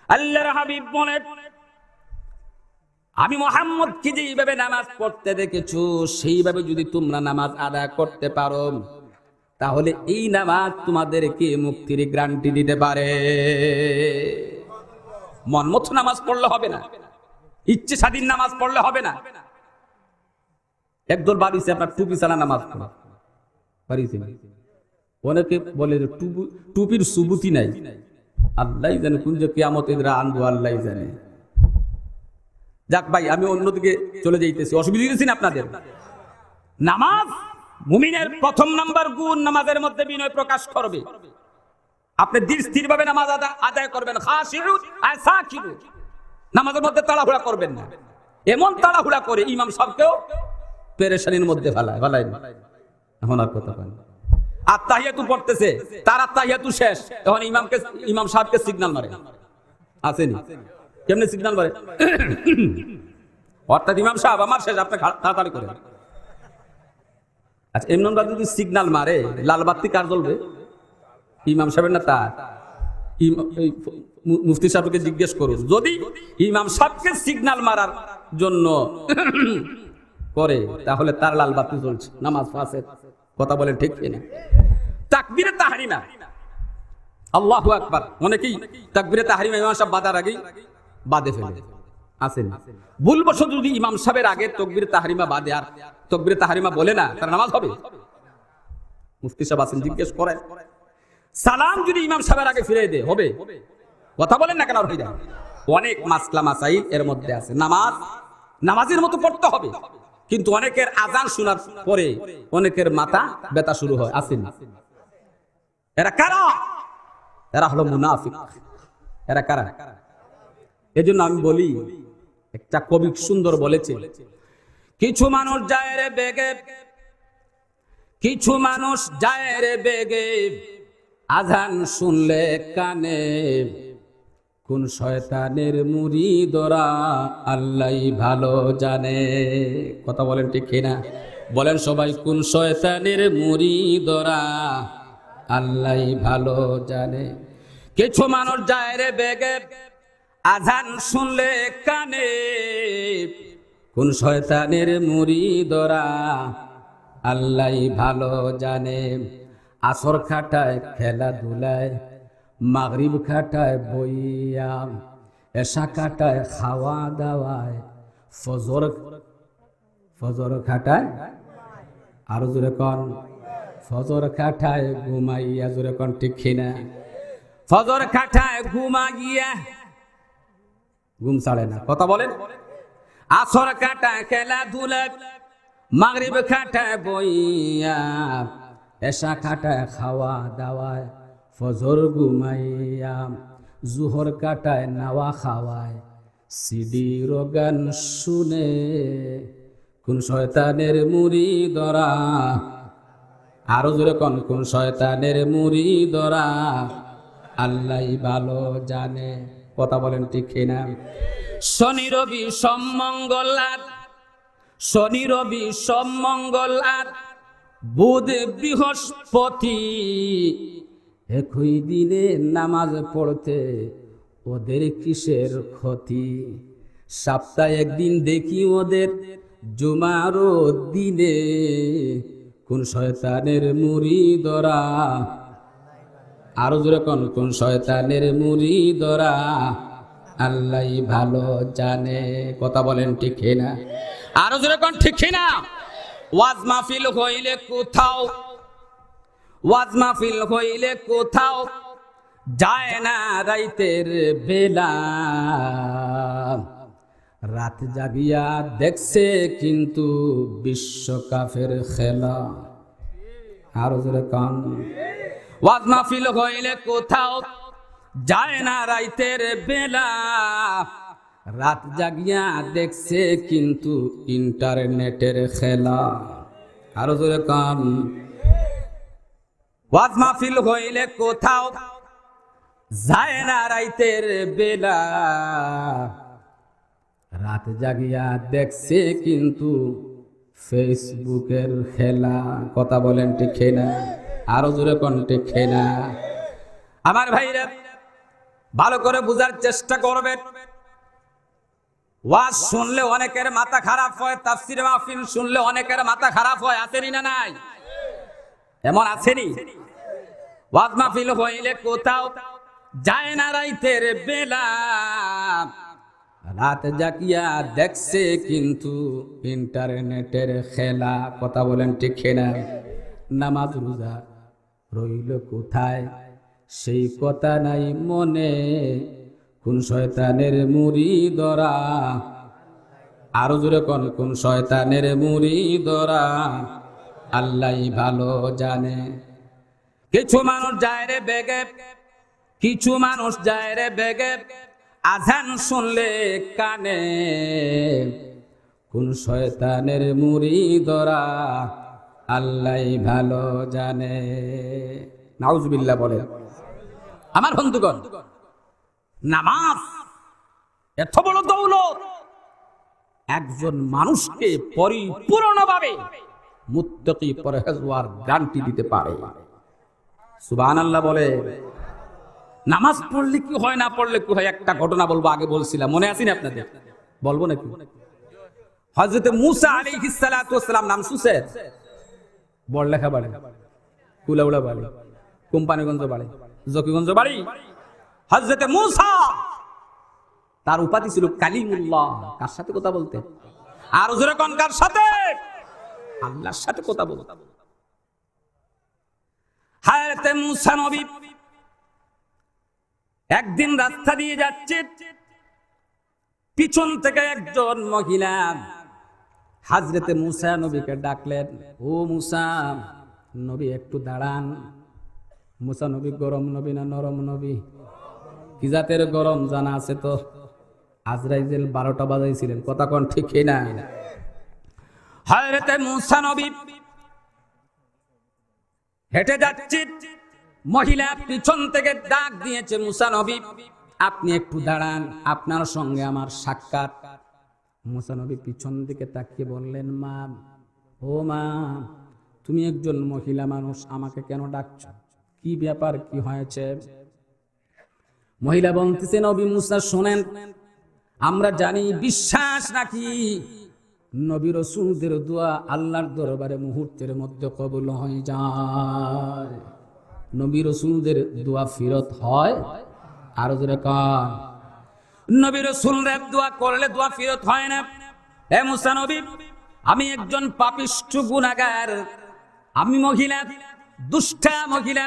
আল্লাহর হাবিব বলেন, আমি মুহাম্মদকে যেইভাবে নামাজ পড়তে দেখেছো সেইভাবে যদি তোমরা নামাজ আদায় করতে পারো তাহলে এই নামাজ তোমাদেরকে মুক্তির গ্যারান্টি দিতে পারে। মন মতো নামাজ পড়লে হবে না, ইচ্ছে স্বাধীন নামাজ পড়লে হবে না। একদল বাড়িতে আপনার টুপি ছাড়া নামাজ পড়ে বাড়িতে, অনেকে বলে টুপির সুবুতি নাই। আল্লাহ জানে কোন যে কিয়ামত এরা আনবো, আল্লাহ জানে। যাক ভাই, আমি অন্যদিকে চলে যাইতেছি, অসুবিধা দিয়েছি না আপনাদের? নামাজ মুমিনের প্রথম নাম্বার গুণ, নামাজের মধ্যে বিনয় প্রকাশ করবে। আপনি ধীর স্থির ভাবে নামাজ আদায় করবেন। খাশিউন আর সাকিরুন, নামাজের মধ্যে তাড়াহুড়া করবেন না। এমন তাড়াহুড়া করে ইমাম সাহেবকেও পেরেশানির মধ্যে ফেলায়। এখন আর কথা বলেন। আত্তাহিয়াতু পড়তেছে, তার আত্তাহিয়াতু শেষ, তখন ইমাম সাহেবকে সিগন্যাল মারে। আসেনি? কেমনে সিগন্যাল মারে? অর্থাৎ ইমাম সাহেব আমার শেষ, আপনি তাড়াতাড়ি করেন। আচ্ছা, এমন যদি সিগন্যাল মারে, লাল বাতি কার জ্বলবে? ইমাম সাহেবের না তার? মুফতি সাহেবকে জিজ্ঞেস করুন। যদি ইমাম সাহেবকে সিগন্যাল মারার জন্য করে তাহলে তার লাল বাতি জ্বলছে, নামাজ ফাসেদ। কথা বলেন ঠিক কিনা? তাকবীরে তাহরিমা, আল্লাহু আকবার। অনেকেই তাকবীরে তাহরিমা ইমাম সাহেব বাদার আগেই বাদে ফেলে। আসেন, ভুলবশত যদি ইমাম সাহেবের আগে তাকবীরে তাহরিমা বাদে আর তাকবীরে তাহরিমা বলে না, তার নামাজ হবে? মুফতি সাহেব আছেন, জিজ্ঞেস করেন। সালাম যদি ইমাম সাহেবের আগে ফিরিয়ে দেয় হবে? কথা বলেন না কেন? হয়ে যায়। অনেক মাসলা মাসাইল এর মধ্যে আছে। নামাজের মতো পড়তে হবে, কিন্তু অনেকের আজান শোনার পরে অনেকের মাথা ব্যথা শুরু হয়। আসেন, এরা কারা? এরা হলো মুনাফিক। এরা কারা? এজন্য আমি বলি, একটা কবি সুন্দর বলেছে, কিছু মানুষ যায় রে বেগে, কিছু মানুষ যায় রে বেগে, আজান শুনলে কানে, কোন শয়তানের মুরিদরা আল্লাহ ভালো জানে। কথা বলেন ঠিক কিনা? বলেন সবাই, কোন শয়তানের মুরিদরা আল্লাহ ভালো জানে। কিছু মানুষ যায় রে বেগে, আজান শুনলে কানে, কোন শয়তানের মুরিদরা আল্লাহ ভালো জানে। আসর খাটায় খেলাধুলায়, মাগরিব খাটায় বইয়া, এশা খাটায় খাওয়া দাওয়ায়, ফজর খাটায়, আরো জোরে কন, ফজর খাটায় ঘুমাইয়া। জোরে কন ঠিক কিনা? ফজর খাটায় ঘুমাইয়া, ঘুম ছাড়ে না। কথা বলেন। আসর কাটায় খেলাধুলায়, মাগরিব খাটায় বইয়া, এশা খাটায় খাওয়া দাওয়ায়, ফজর ঘুমাইয়া, জুহর কাটায় নাওয়া খাওয়ায়, সিডির গান শুনে, কোন শয়তানের মুরিদরা, আরো জোরে কন, কোন শয়তানের মুরিদরা আল্লাহ ভালো জানে। কথা বলেন ঠিক কিনা? শনি রবি সোম মঙ্গল আর, শনি রবি সোম মঙ্গল আর, বুধ বৃহস্পতি, একই দিনে নামাজ পড়তে ওদের কিসের ক্ষতি? সপ্তাহে একদিন দেখি ওদের জুমারও দিনে, কোন শয়তানের মুরিদরা, আরো জোরে কোন, কোন শয়তানের মুরিদরা আল্লাহ ভালো জানে। কথা বলেন ঠিক না? আরো জোরে কোন ঠিক না? ওয়াজ মাহফিল হইলে কোথাও, ওয়াজ মাহফিল হইলে কোথাও যায় না রাইতের বেলা, রাত জাগিয়া দেখছে কিন্তু বিশ্বকাপের খেলা। আরো জোরে কান। ওয়াজ মাহফিল হইলে কোথাও যায় না রাইতের বেলা, রাত জাগিয়া দেখছে কিন্তু ইন্টারনেটের খেলা। আরো জোরে কান। ওয়াজ মাহফিল হইলে কোথাও যায় না রাইতের বেলা, রাত জাগিয়া দেখছে কিন্তু ফেসবুকের খেলা। কথা বলেন ঠিক না? আরো জোরে কোন ঠিক না? আমার ভাইরা ভালো করে বুঝার চেষ্টা করবেন। ওয়াজ শুনলে অনেকের মাথা খারাপ হয়, তাফসীর মাহফিল শুনলে অনেকের মাথা খারাপ হয়, আছেনি না নাই? এমন আছেনি? ওয়াজ মাহফিল হইলে কোথাও যায় না রাইতের বেলা, রাত জাগিয়া দেখছে কিন্তু ইন্টারনেটের খেলা। কথা বলেন ঠিক না? নামাজ রোজা রইল কোথায়, সেই কথা নাই মনে, কোন শয়তানের মুড়ি ধরা। আরো জোরে কোন কোন শয়তানের মুড়ি ধরা, আল্লাহই ভালো জানে। কিছু মানুষ যায় রে বেগে, কিছু মানুষ যায় রে বেগে, আজান শুনলে কানে, কোন শয়তানের মুড়ি ধরা, আল্লাহই ভালো জানে। নাউজুবিল্লাহ বলে। আমার বন্ধুগণ, নামাজ এত বড় দৌলত, একজন মানুষকে পরিপূর্ণভাবে মুত্তাকি পরহেজগার গ্যারান্টি দিতে পারে। সুবহানাল্লাহ বলে। নামাজ পড়লে কি হয়, না পড়লে কি হয়, একটা ঘটনা বলবো। আগে বলছিলাম, মনে আছে না আপনাদের? বলবো নাকি? হযরত মূসা আলাইহিস সালাতু ওয়াস সালাম, নাম শুনছেন? বড়লেখা বাড়ি, কুলাউড়া বাড়ি, কোম্পানিগঞ্জ বাড়ি, জকিগঞ্জ বাড়ি। হযরত মূসা, তার উপাধি ছিল কালিমুল্লাহ। কার সাথে কথা বলতেন? আর জোরে কোন কার সাথে? আল্লাহর সাথে কথা বলতেন। হযরত মূসা নবী একদিন রাস্তা দিয়ে যাচ্ছে, পিছন থেকে একজন মহিলা হযরত মূসা নবীকে ডাকলেন, ও মূসা নবী একটু দাঁড়ান। মূসা নবী গরম নবী না নরম নবী? কি জাতের গরম জানা আছে তো? আজরাইল 12টা বাজাইছিলেন। কথা কোন ঠিক না? হযরত মূসা নবী হেঁটে যাচ্ছে, মহিলা পিছন থেকে ডাক দিয়েছে, মূসা নবী আপনি একটু দাঁড়ান, আপনার সঙ্গে আমার সাক্ষাৎ। মূসা নবী পিছন দিকে তাকিয়ে বললেন, মা, ও মা, তুমি একজন মহিলা মানুষ, আমাকে কেন ডাকছো? কি ব্যাপার, কি হয়েছে? মহিলা বলতেছে, নবী মূসা শোনেন, আমরা জানি, বিশ্বাস রাখি, নবী রাসূলদের দোয়া আল্লাহর দরবারে মুহূর্তের মধ্যে কবুল হয়ে যায়। নবী রাসূলদের দোয়া ফিরত হয়। আর জোরে কান, নবী রাসূলদের দোয়া করলে দোয়া ফিরত হয় না। হে মূসা নবী, আমি একজন পাপিষ্ঠ গুনাহগার, আমি মহিলা, দুষ্টা মহিলা,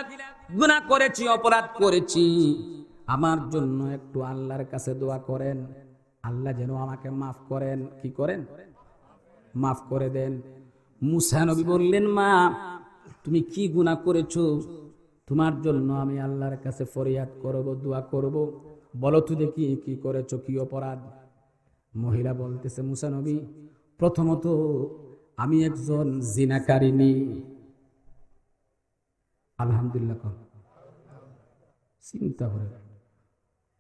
গুনাহ করেছি, অপরাধ করেছি, আমার জন্য একটু আল্লাহর কাছে দোয়া করেন, আল্লাহ যেন আমাকে মাফ করেন। কি করেন? মাফ করে দেন। মূসা নবী বললেন, মা, তুমি কি গুনাহ করেছো? তোমার জন্য আমি আল্লাহর কাছে ফরিয়াদ করব, দোয়া করব, বলো তো দেখি কি করেছো, কি অপরাধ? মহিলা বলতেছে, মূসা নবী, প্রথমত আমি একজন জিনাকারিনী। আলহামদুলিল্লাহ। চিন্তা করে,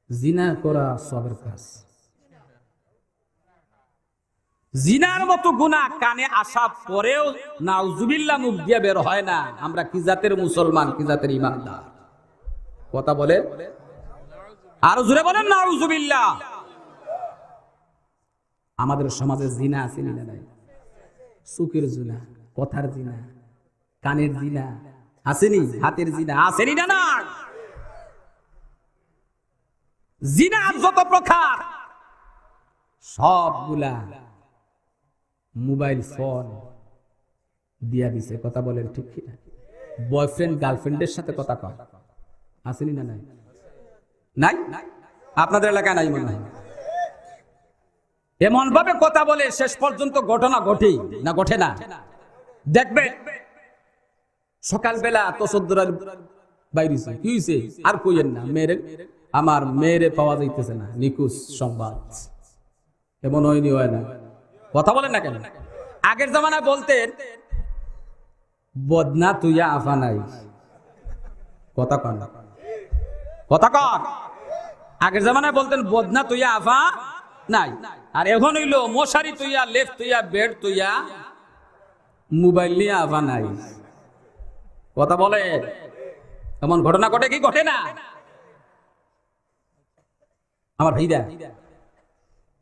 জিনা করা সবের কাজ। জিনার মতো গুনাহ কানে আসা পরেও নাউজুবিল্লাহ মুখ দিয়ে বের হয় না। আমরা কি জাতের মুসলমান, কি জাতের ইমানদার? কথা বলে, আরো জোরে বলেন নাউজুবিল্লাহ। আমাদের সমাজে জিনা আছে না নাই? চোখের জিনা, কথার জিনা, কানের জিনা আসেনি, হাতের জিনা আসেনি না না? জিনা যত প্রকার সবগুলা মোবাইল ফোন দিয়া দিছে। কথা বলেন ঠিক কিনা? বয়ফ্রেন্ড গার্লফ্রেন্ডের সাথে কথা কয়, আসেনি না নাই? নাই? আপনাদের এলাকায় নাই মনে হয়। এমন ভাবে কথা বলে শেষ পর্যন্ত ঘটনা ঘটে না, ঘটে না? দেখবে সকালবেলা তো সদ্দরার বাইরেছে, কি হয়েছে আর কইেন না, মেয়েরে, আমার মেয়েরে পাওয়া যাইতেছে না, নিখোঁজ সংবাদ। এমন হয়নি, হয় না? কথা বলেন না কেন? আগের জামানায় বলতেন, বদনা তুইয়া আফা নাই। কথা কন, কথা কর। আগের জামানায় বলতেন বদনা তুইয়া আফা নাই, আর এখন হইল মশারি তুইয়া, লেফ তুইয়া, বেড তুইয়া, মোবাইল নিয়ে আফা নাই। কথা বলে এমন ঘটনা ঘটে কি ঘটে না? আমার ভাইরা,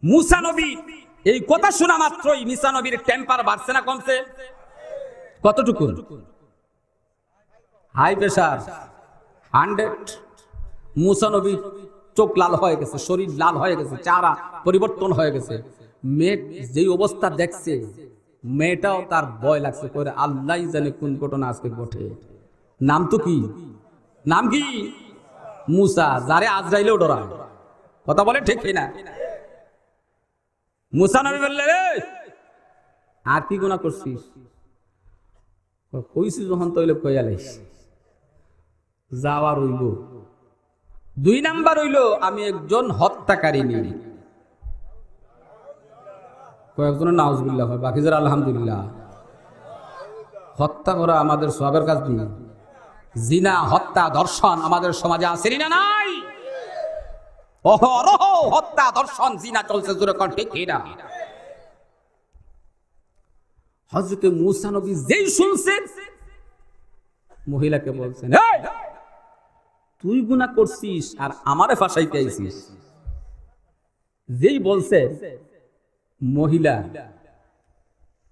মুসা নবী এই কথা শোনা মাত্রই মুসা নবীর টেম্পার বাড়ছে না কমছে? কতটুকু? High pressure 100। মুসা নবী চোখ লাল হয়ে গেছে, শরীর লাল হয়ে গেছে, চেহারা পরিবর্তন হয়ে গেছে। মেয়ে যেই অবস্থা দেখছে, মেয়েটাও তার ভয় লাগছে, করে আল্লাহ জানে কোন ঘটনা আজকে ঘটে। নাম তো কি? নাম কি? মুসা, যারে আজরাইলেও ডরায়। কথা বলে ঠিক কিনা? মুসা নবী বললে, রে আর কি গুনাহ করছিস? কইছি যখন তইলে কইয়া লাইস, যাওয়া রইল। 2 নাম্বার হইল আমি একজন হত্যাকারী নেই। কয়েকজনের নাউজুবিল্লাহ হয়, বাকি যারা আলহামদুলিল্লাহ। হত্যা করা আমাদের সবের কাজ নেই। জিনা, হত্যা, ধর্ষণ আমাদের সমাজে আছে না নাই? অহরহ হত্যা, ধর্ষণ, জিনা চলছে, জোরে কোন ঠিক কিনা? হযরত মুসা নবী যেই শুনছেন, মহিলাকে বলছেন, এই তুই গুনাহ করছিস আর আমারে ফাঁসাইতে আইছিস। যেই বলছে, মহিলা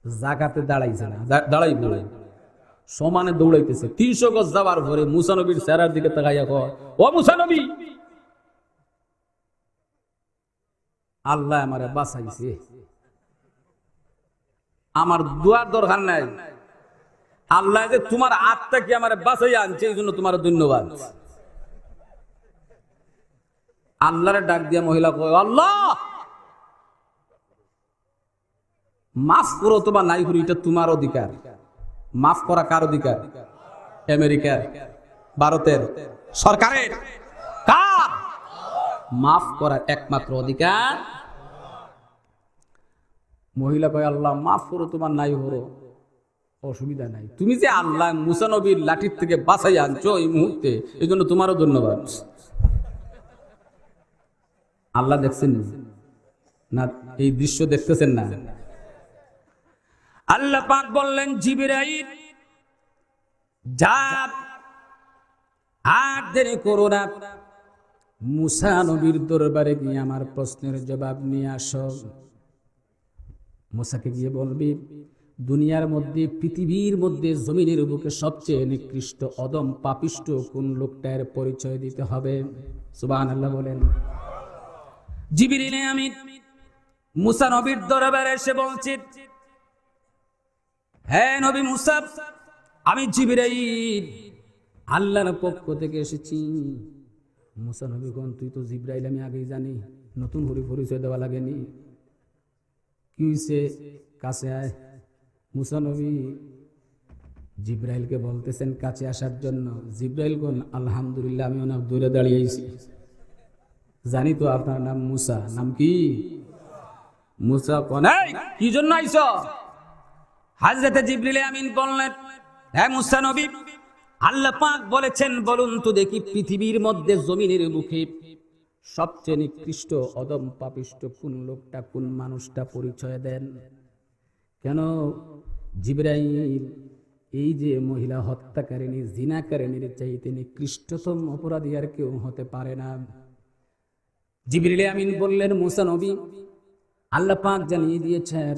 জাগাতে দাঁড়াইছে না, দাঁড়াইব সমানে দৌড়াইতেছে। 300 গজ যাওয়ার পরে মুসা নবীর চেহারার দিকে তাকাইয়া কয়, ও মুসা নবী, আল্লাহ আমারে বাঁচাইছে, আমার দুয়ার দরকার নাই। আল্লাহ যে তোমার আত্মাকে আমারে বাঁচাইয়া আনছে, এই জন্য তোমার ধন্যবাদ। আল্লাহরে ডাক দিয়া মহিলা কয়, আল্লাহ মাফ করো তোমার নাই করি, এটা তোমার অধিকার। মাফ করা কার অধিকার? আমেরিকার, ভারতের, সরকারের। কার? মাফ করার একমাত্র অধিকার। মহিলা কয়, আল্লাহ মাফ করো তোমার নাই হরো, অসুবিধা নাই। তুমি যে আল্লাহ মুসা নবীর লাঠির থেকে বাঁচাই আনছো এই মুহূর্তে, এই জন্য তোমারও ধন্যবাদ। আল্লাহ দেখছেন না? এই দৃশ্য দেখতেছেন না? আল্লাহ পাক বললেন, জিবরাইল যা, আর দেরি করো না, মুসা নবীর দরবারে গিয়ে আমার প্রশ্নের জবাব নিয়ে আসো। মুসাকে গিয়ে বলবি, দুনিয়ার মধ্যে, পৃথিবীর মধ্যে, জমিনের বুকে সবচেয়ে নিকৃষ্ট, অদম, পাপিষ্ট কোন লোকটার পরিচয় দিতে হবে। সুবহানাল্লাহ বলেন। জিবরিল আমিন মুসা নবীর দরবারে এসে বলছি, হে নবী মুসা, আমি জিবরাইল আল্লাহর পক্ষ থেকে এসেছি। মুসা নবী কোন, তুই তো জিবরাইল, আমি আগেই জানি, নতুন করে পরিচয় দেওয়া লাগেনি। কি হইছে? কাছে আয়। মুসা নবী জিবরাইলকে বলতেছেন কাছে আসার জন্য। জিবরাইল কোন, আলহামদুলিল্লাহ, আমি অনেক দূরে দাঁড়িয়েছি, জানি তো আপনার নাম মুসা। নাম কি? মুসা কোন, কি জন্য আইছ? হযরত জিবরিল আমিন বললেন, হে মুসা নবী, আল্লাহ পাক বলেছেন, বলুন তো দেখি, পৃথিবীর মধ্যে, জমিনের বুকে সবচেয়ে নিকৃষ্ট, অদম, পাপিষ্ট কোন লোকটা, কোন মানুষটা, পরিচয় দেন। কেন জিবরাইল, এই যে মহিলা হত্যাকারিণী, জিনাকারিণীর চাইতে নিকৃষ্টতম অপরাধী আর কেউ হতে পারে না। জিবরিল আমিন বললেন, মুসা নবী, আল্লাহ পাক জানিয়ে দিয়েছেন,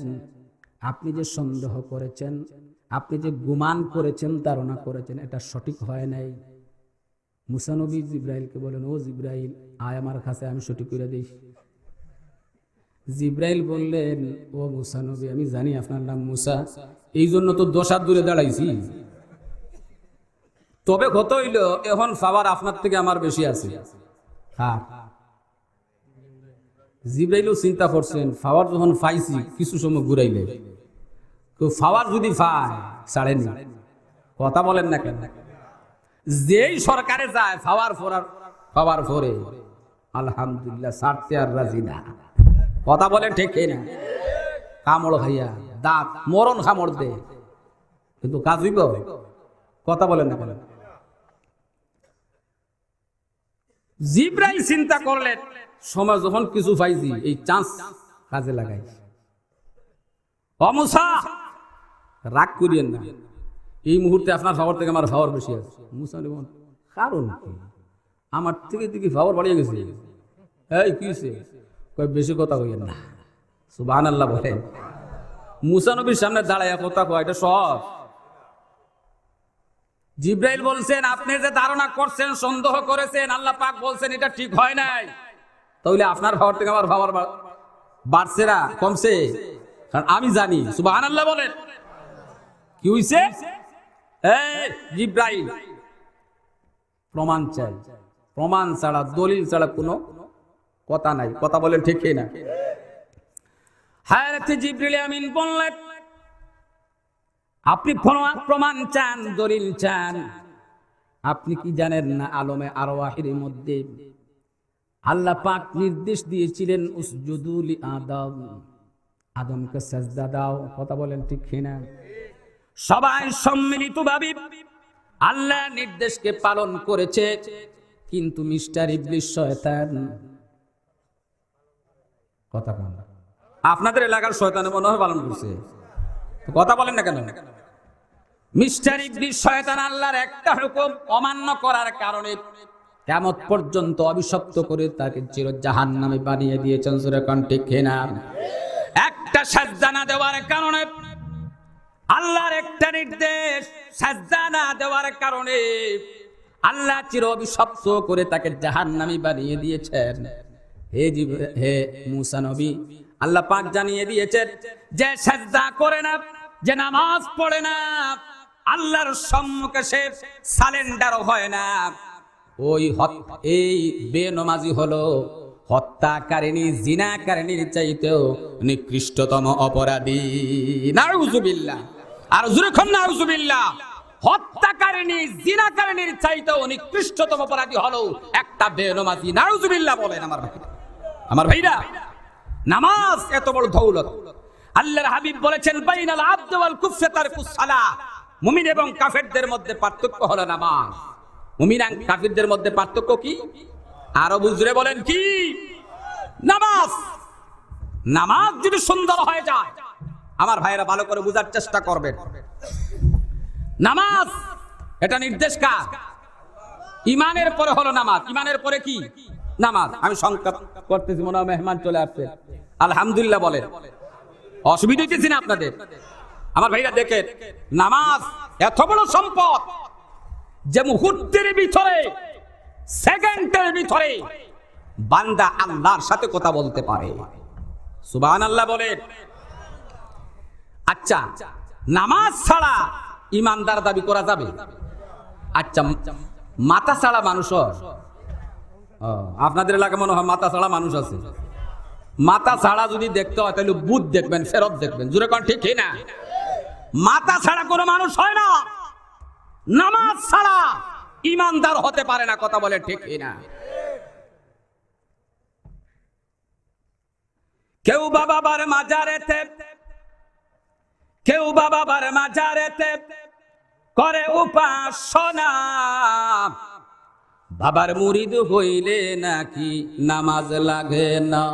আপনি যে সন্দেহ করেছেন, আপনি যে গুমান করেছেন, ধারণা করেছেন, এটা সঠিক হয় নাই। মুসা নবী জিবরাইলকে বলেন, ও জিবরাইল, আয় আমার কাছে, আমি সঠিক করে দিই। জিবরাইল বললেন, ও মুসা নবী, আমি জানি আপনার নাম মুসা, এই জন্য তো 10 হাত দূরে দাঁড়াইছি। তবে কত হইল, এখন পাওয়ার আপনার থেকে আমার বেশি আছে। হ্যাঁ, জিবরাইলও চিন্তা করছেন, পাওয়ার যখন পাইছি, কিছু সময় ঘুরাইলে কেউ পাওয়ার যদি পায় ছাড়েনি। কথা বলেন না কেন? যেই সরকারে যায় পাওয়ার পরে আলহামদুলিল্লাহ ছাড়তে আর রাজি না। কথা বলেন ঠিক না? কামড় খাইয়া দাঁত মরণ কামড় দে, কিন্তু কাজ হইব? কথা বলেন না কেন? জিব্রাইল চিন্তা করলেন সময় যখন কিছু পাইছি এই চান্স কাজে লাগাই। ও মুসা, রাগ করিয়েন না, এই মুহূর্তে আপনার ফাওয়ার থেকে আমার ফাওয়ার বেশি আছে। মুসা বলেন কারণ কি? আমার থেকে দিকে ফাওয়ার বাড়িয়ে গেছে। এই কি হইছে? কয় বেশি কথা কইেন না। সুবহানাল্লাহ বলেন। মুসা নবীর সামনে দাঁড়ায়া কথা কয় এটা সহজ। জিব্রাইল বলছেন আপনি যে ধারণা করছেন, সন্দেহ করেছেন, আল্লাহ পাক বলছেন এটা ঠিক হয় নাই, তাহলে আপনার ফাওয়ার থেকে আমার ফাওয়ার বাড়ছে না কমছে? কারণ আমি জানি। সুবহানাল্লাহ বলেন। কি হইছে? এই জিব্রাইল প্রমাণ চাই, প্রমাণ ছাড়া দলিল ছাড়া কোনো কথা নাই। কথা বলেন ঠিক না? হযরত জিবরিল আমিন বললেন আপনি প্রমাণ চান, দলিল চান, আপনি কি জানেন না আলমে আরওয়াহের মধ্যে আল্লাহ পাক নির্দেশ দিয়েছিলেন উসজুদু লি আদম, আদমকে সাজদা দাও। কথা বলেন ঠিক না? সবাই সম্মিলিতভাবে আল্লাহ নির্দেশকে পালন করেছে, কিন্তু মিস্টার ইবলিস শয়তান, কথা বলেন, আপনাদের এলাকার শয়তানে মনে হয় পালন করছে। কথা বলেন না কেন? মিস্টার ইবলিস শয়তান আল্লাহর একটা হুকুম অমান্য করার কারণে কিয়ামত পর্যন্ত অভিশপ্ত করে তাকে চির জাহান্নামে বানিয়ে দিয়েছেন। সূরা কোন ঠিক না? একটা সাজদা না দেওয়ার কারণে, আল্লাহর একটা নির্দেশ সাজদা না দেওয়ার কারণে আল্লাহ চির অভিশপ্ত করে তাকে জাহান্নামী বানিয়ে দিয়েছেন। হে মুসা নবী, আল্লাহ পাক জানিয়ে দিয়েছেন যে সাজদা করে না, যে নামাজ পড়ে না, আল্লাহর সম্মুখে সে সারেন্ডার হয় না, এই বেনমাজি হলো হত্যাকারিণী, জিনাকারিণীর চাইতেও নিকৃষ্টতম অপরাধী। নাউযুবিল্লাহ। আর জোরে কোন নাউযুবিল্লাহ। হত্যাকারিণী, জিনাকারিণীর চাইতেও নিকৃষ্টতম অপরাধী হলো একটা বেনমাজি। নাউযুবিল্লাহ বলেন আমার ভাইরা। নামাজ এত বড় দৌলত। আল্লাহর হাবিব বলেছেন বাইনাল আবদ ওয়াল কুফরি তারকুস সালাহ। মুমিন এবং কাফেরদের মধ্যে পার্থক্য হলো নামাজ। মুমিন আর কাফেরদের মধ্যে পার্থক্য কি? আরো বুঝরে বলেন কি? নামাজ। নামাজ যদি সুন্দর হয়ে যায়, আমার ভাইরা ভালো করে বোঝার চেষ্টা করবেন, নামাজ এটা নির্দেশ কার? ইমানের পরে হলো নামাজ। ইমানের পরে কি? নামাজ। আমি সংক্ষেপ করতেছি, মনে হয় মেহমান চলে আসছে। আলহামদুলিল্লাহ বলেন। অসুবিধা হইতেছি না আপনাদের? আমার ভাইরা দেখেন, নামাজ এত বড় সম্পদ যে মুহূর্তের ভিতরে, সেকেন্ডের ভিতরে বান্দা আল্লাহর সাথে কথা বলতে পারে। সুবহানাল্লাহ বলেন। আচ্ছা, নামাজ ছাড়া ইমানদার দাবি করা যাবে? আচ্ছা, মাথা ছাড়া মানুষ? আপনাদের এলাকায় মনে হয় মাথা ছাড়া মানুষ আছে। মাথা ছাড়া যদি দেখতে হয় তাহলে বুধ দেখবেন, ফেরত দেখবেন। জোরে কোন ঠিক না? মাথা ছাড়া কোনো মানুষ হয় না। নামাজ ছাড়া ইমানদার হতে পারে না। কথা বলে ঠিক না? কেউ বাবার মাজারেতে, কেউ বাবার মাজারেতে করে উপাসনা, বাবার মুরিদ হইলে নাকি নামাজ লাগে না।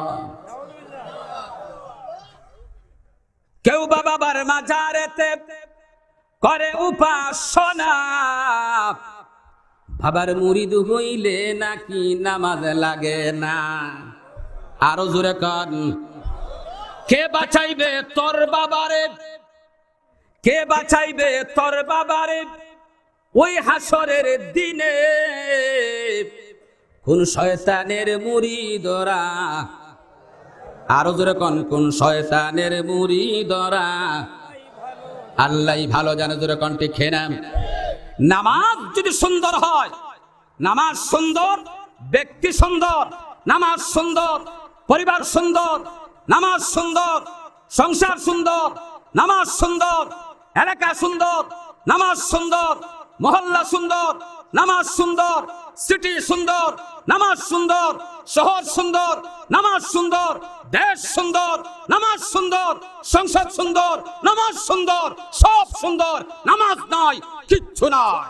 কেউ বাবার মাজারেতে করে উপাসনা, বাবার মুরিদ হইলে নাকি নামাজ লাগে না। আরো জোরে কান। কে বাঁচাইবে তোর বাবারে, কে বাঁচাইবে তোর বাবারে ওই হাসরের দিনে? কোন শয়তানের মুরিদরা? আরো জোরে কোন, কোন শয়তানের মুরিদরা? আল্লাহই ভালো জানে। জোরে কোন ঠিক না? নামাজ যদি সুন্দর হয়, নামাজ সুন্দর, ব্যক্তি সুন্দর, নামাজ সুন্দর, পরিবার সুন্দর, নামাজ সুন্দর, সংসার সুন্দর, নামাজ সুন্দর, এলাকা সুন্দর, নামাজ সুন্দর, মহল্লা সুন্দর, নামাজ সুন্দর, সিটি সুন্দর, নামাজ সুন্দর, শহর সুন্দর, নামাজ সুন্দর, দেশ সুন্দর, নামাজ সুন্দর, সংসদ সুন্দর, নামাজ সুন্দর, সব সুন্দর। নামাজ নাই, কিচ্ছু নাই।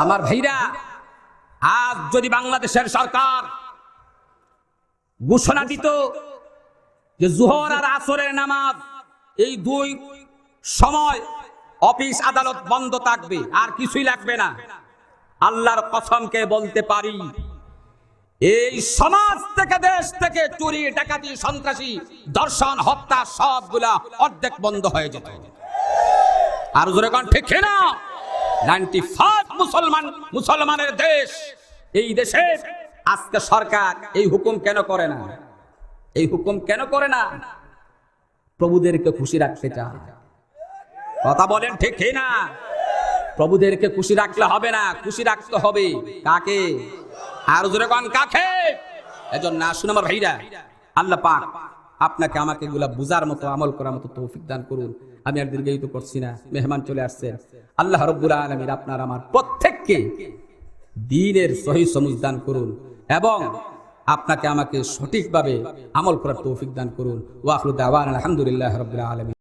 আমার ভাইরা, আজ যদি বাংলাদেশের সরকার ঘোষণা দিত যে জোহর আর আসরের নামাজ এই দুই সময় অফিস আদালত বন্ধ থাকবে, আর কিছুই লাগবে না, আল্লাহর কসমকে বলতে পারি এই সমাজ থেকে, দেশ থেকে চুরি, ডাকাতি, সন্ত্রাসী, ধর্ষণ, হত্যা সবগুলা অর্ধেক বন্ধ হয়ে যেত। আর জোরে কোন ঠিক না? 95 মুসলমানের দেশ, এই দেশে আজকে সরকার এই হুকুম কেন করে না? এই হুকুম কেন করে না? প্রভুদেরকে খুশি রাখতে চায়। কথা বলেন ঠিক না? প্রভুদেরকে খুশি রাখলে হবে না, খুশি রাখতে হবে কাকে? আর জোরে কোন কাকে? এজন্য আসুন আমার ভাইরা, আল্লাহ পাক আপনাকে আমাকে এগুলা বুঝার মতো, আমল করার মতো তৌফিক দান করুন। আমি আর দীর্ঘায়িত করছি না, মেহমান চলে আসছেন। আল্লাহ রাব্বুল আলামিন আপনার আমার প্রত্যেককে দ্বীনের সহিহ সমঝ দান করুন এবং আপনাকে আমাকে সঠিকভাবে আমল করার তৌফিক দান করুন। ওয়া আখিরু দাওয়ানা আলহামদুলিল্লাহি রাব্বিল আলামিন।